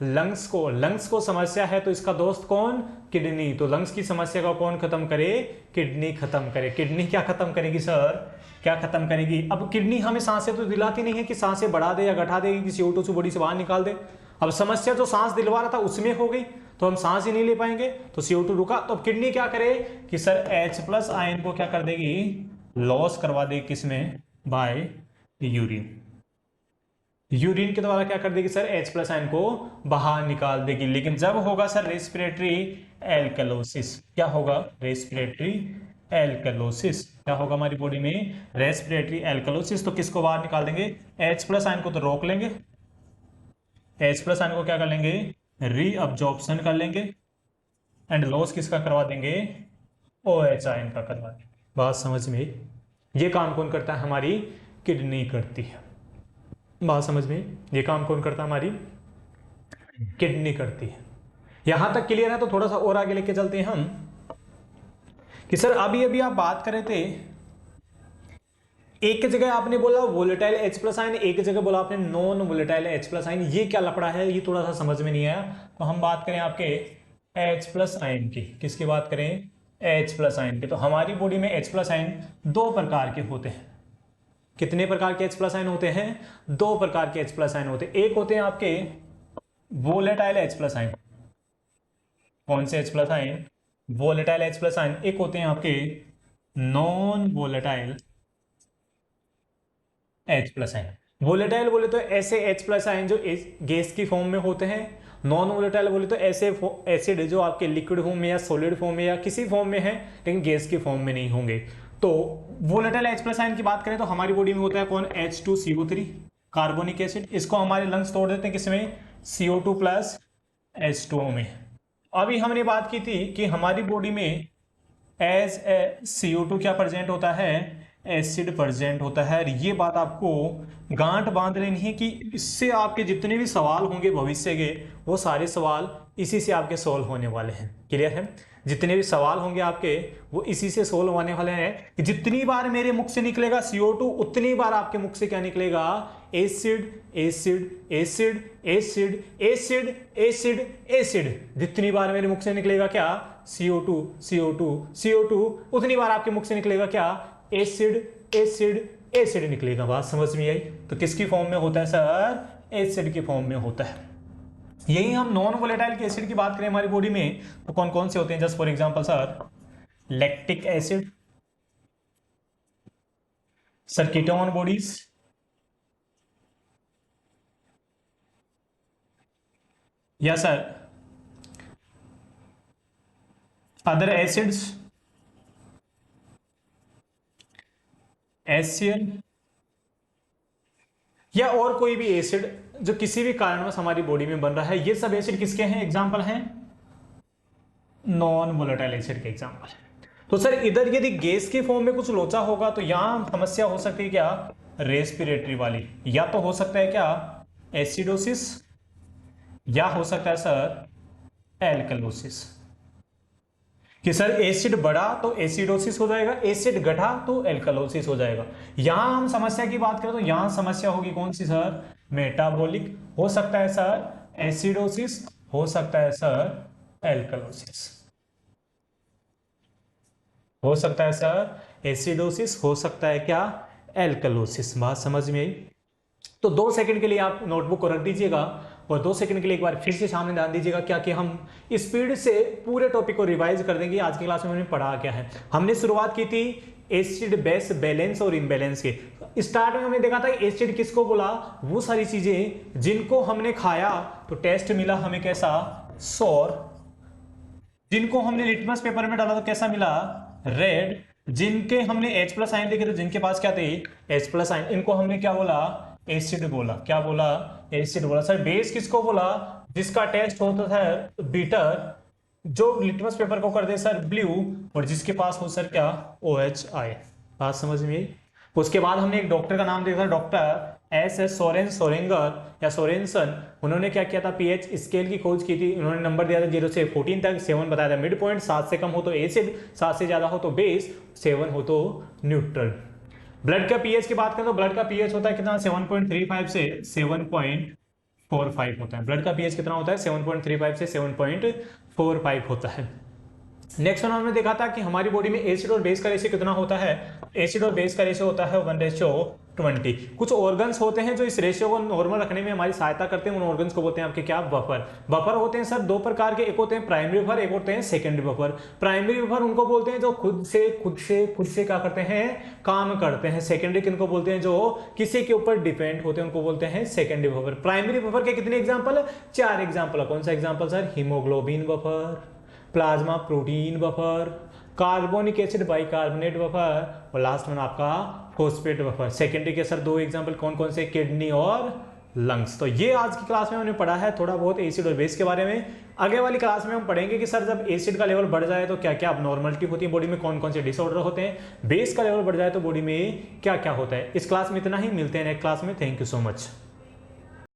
लंग्स को। लंग्स को समस्या है तो इसका दोस्त कौन, किडनी। तो लंग्स की समस्या का कौन खत्म करे, किडनी खत्म करे। किडनी क्या खत्म करेगी सर, क्या खत्म करेगी। अब किडनी हमें सांसें तो दिलाती नहीं है कि सांसें बढ़ा दे या घटा दे, कि CO2 से बॉडी से बाहर निकाल दे। अब समस्या जो सांस दिलवा रहा था उसमें हो गई, तो हम सांस ही नहीं ले पाएंगे, तो CO2 रुका। तो अब किडनी क्या करे कि सर H+ आयन को क्या कर देगी, लॉस करवा देगी, किसमें, बाय यूरिन। यूरिन के द्वारा क्या कर देगी सर, H+ आयन को बाहर निकाल देगी। लेकिन जब होगा सर रेस्पिरेटरी एल्कलोसिस, क्या होगा, रेस्पिरेटरी एल्कलोसिस, क्या होगा हमारी बॉडी में, रेस्पिरेटरी एल्कलोसिस। तो किसको बाहर निकाल देंगे, H+ आयन को तो रोक लेंगे, H+ आयन को क्या कर लेंगे, रीअब्जॉर्प्शन कर लेंगे, एंड लॉस किसका करवा देंगे, OH आयन का करवा देंगे। बात समझ में, ये काम कौन करता है, हमारी किडनी करती है। बात समझ में, ये काम कौन करता है, हमारी किडनी करती है। यहां तक क्लियर है? तो थोड़ा सा और आगे लेके चलते हैं हम, कि सर अभी अभी आप बात कर रहे थे, एक जगह आपने बोला वोलेटाइल H+ आयन, एक जगह बोला आपने नॉन वोलेटाइल H+ आयन। ये क्या लफड़ा है, ये थोड़ा सा समझ में नहीं आया। तो हम बात करें आपके H+ आयन की, किसकी बात करें, H+ आयन की। तो हमारी बॉडी में H+ आयन दो प्रकार के होते हैं। कितने प्रकार के H+ आयन होते हैं, दो प्रकार के H+ आयन होते हैं। एक होते हैं आपके वोलेटाइल H+ आयन, कौन से H+ ion, volatile H+ ion. एक होते हैं आपके non volatile H+ ion. Volatile बोले तो ऐसे H+ आयन जो गैस की फॉर्म में होते हैं। नॉन वोलेटाइल बोले तो ऐसे एसिड जो आपके लिक्विड फॉर्म में या सॉलिड फॉर्म में या किसी फॉर्म में है, लेकिन गैस की फॉर्म में नहीं होंगे। तो वोलेटाइल H+ आयन की बात करें तो हमारी बॉडी में होता है कौन, H2CO3 कार्बोनिक एसिड। इसको हमारे लंग्स तोड़ देते हैं किसमें, CO2+ H2O में। अभी हमने बात की थी कि हमारी बॉडी में एज ए CO2 क्या प्रेजेंट होता है, एसिड प्रेजेंट होता है। और ये बात आपको गांठ बांध लेनी है कि इससे आपके जितने भी सवाल होंगे भविष्य के, वो सारे सवाल इसी से आपके सोल्व होने वाले हैं। क्लियर है? जितने भी सवाल होंगे आपके वो इसी से सोल्व होने वाले हैं, कि जितनी बार मेरे मुख से निकलेगा CO2, उतनी बार आपके मुख से क्या निकलेगा, acid acid acid acid acid acid acid. जितनी बार मेरे मुख से निकलेगा क्या, CO2 CO2 CO2, उतनी बार आपके मुख से निकलेगा क्या, एसिड एसिड एसिड निकलेगा। बात समझ में आई? तो किसकी फॉर्म में होता है सर, एसिड की फॉर्म में होता है। यही हम नॉन वोलेटाइल के एसिड की बात करें हमारी बॉडी में तो कौन कौन से होते हैं, just for example sir, lactic acid, sir ketone bodies, या सर अदर एसिड्स, HCl, या और कोई भी एसिड जो किसी भी कारणवश हमारी बॉडी में बन रहा है। ये सब एसिड किसके हैं, एग्जांपल हैं, नॉन वोलेटाइल एसिड के एग्जांपल है। तो सर इधर यदि गैस की फॉर्म में कुछ लोचा होगा तो यहां समस्या हो सकती है क्या, रेस्पिरेटरी वाली, या तो हो सकता है क्या एसिडोसिस, या हो सकता है सर एल्कलोसिस। कि सर एसिड बढ़ा तो एसिडोसिस हो जाएगा, एसिड घटा तो एल्कलोसिस हो जाएगा। यहां हम समस्या की बात करें तो यहां समस्या होगी कौन सी सर, मेटाबॉलिक। हो सकता है सर एसिडोसिस, हो सकता है सर एल्कलोसिस, हो सकता है सर एसिडोसिस, हो सकता है क्या एल्कलोसिस। बात समझ में आई? तो 2 सेकंड के लिए आप नोटबुक को रख दीजिएगा और 2 सेकंड के लिए एक बार फिर से सामने ध्यान दीजिएगा, क्या कि हम स्पीड से पूरे टॉपिक को रिवाइज कर देंगे। आज की क्लास में हमने पढ़ा क्या है, हमने शुरुआत की थी एसिड बेस बैलेंस और इम्बैलेंस के। स्टार्ट में हमने देखा था एसिड किसको बोला, वो सारी चीजें जिनको हमने खाया तो टेस्ट मिला हमें कैसा, सोर। जिनको हमने लिटमस पेपर में डाला तो कैसा मिला, रेड। जिनके हमने H+ आयन देखे तो जिनके पास क्या थे, H+ आयन, इनको हमने क्या बोला, एसिड बोला। क्या बोला, एसिड बोला। सर बेस किसको बोला, जिसका टेस्ट होता था बीटर, जो लिटमस पेपर को कर दे सर ब्लू, और जिसके पास हो सर क्या, OH आयन। बात समझ में आई? उसके बाद हमने एक डॉक्टर का नाम देखा, डॉक्टर एस सोरेंगर या सोरेनसन, उन्होंने क्या किया था, पीएच स्केल की खोज की थी। उन्होंने नंबर दिया था 0 से 14 तक, 7 बताया था मिड पॉइंट, 7 से कम हो तो एसिड, 7 से ज्यादा हो तो बेस, 7 हो तो न्यूट्रल। ब्लड का पीएच की बात करें तो ब्लड का पीएच होता है कितना, 7.35 से 7.45 होता है। ब्लड का पीएच कितना होता है, 7.35 से 7.45 होता है। नेक्स्ट वन हमने देखा था कि हमारी बॉडी में एसिड और बेस का रेशियो कितना होता है। एसिड और बेस का रेशियो होता है 1:20। कुछ ऑर्गन्स होते हैं जो इस रेशियो को नॉर्मल रखने में हमारी सहायता करते हैं, उन ऑर्गन्स को बोलते हैं आपके क्या, बफर। बफर होते हैं सर दो प्रकार के, एक होते हैं प्राइमरी बफर, एक होते हैं सेकेंडरी बफर। प्राइमरी बफर उनको बोलते हैं जो खुद से क्या करते हैं, काम करते हैं। सेकेंडरी किनको बोलते हैं, जो किसी के ऊपर डिपेंड होते हैं, उनको बोलते हैं सेकेंडरी बफर। प्राइमरी बफर के कितने एग्जाम्पल है, 4 एग्जाम्पल है। कौन सा example sir, haemoglobin buffer, plasma protein buffer, carbonic acid bicarbonate buffer, और लास्ट वन आपका फॉस्फेट बफर। सेकेंडरी के सर 2 एग्जांपल कौन कौन से, किडनी और लंग्स। तो ये आज की क्लास में हमने पढ़ा है थोड़ा बहुत एसिड और बेस के बारे में। आगे वाली क्लास में हम पढ़ेंगे कि सर जब एसिड का लेवल बढ़ जाए तो क्या क्या अबनॉर्मलिटी होती है बॉडी में, कौन कौन से डिसऑर्डर होते हैं, बेस का लेवल बढ़ जाए तो बॉडी में क्या क्या होता है। इस क्लास में इतना ही, मिलते हैं नेक्स्ट क्लास में। Thank you so much.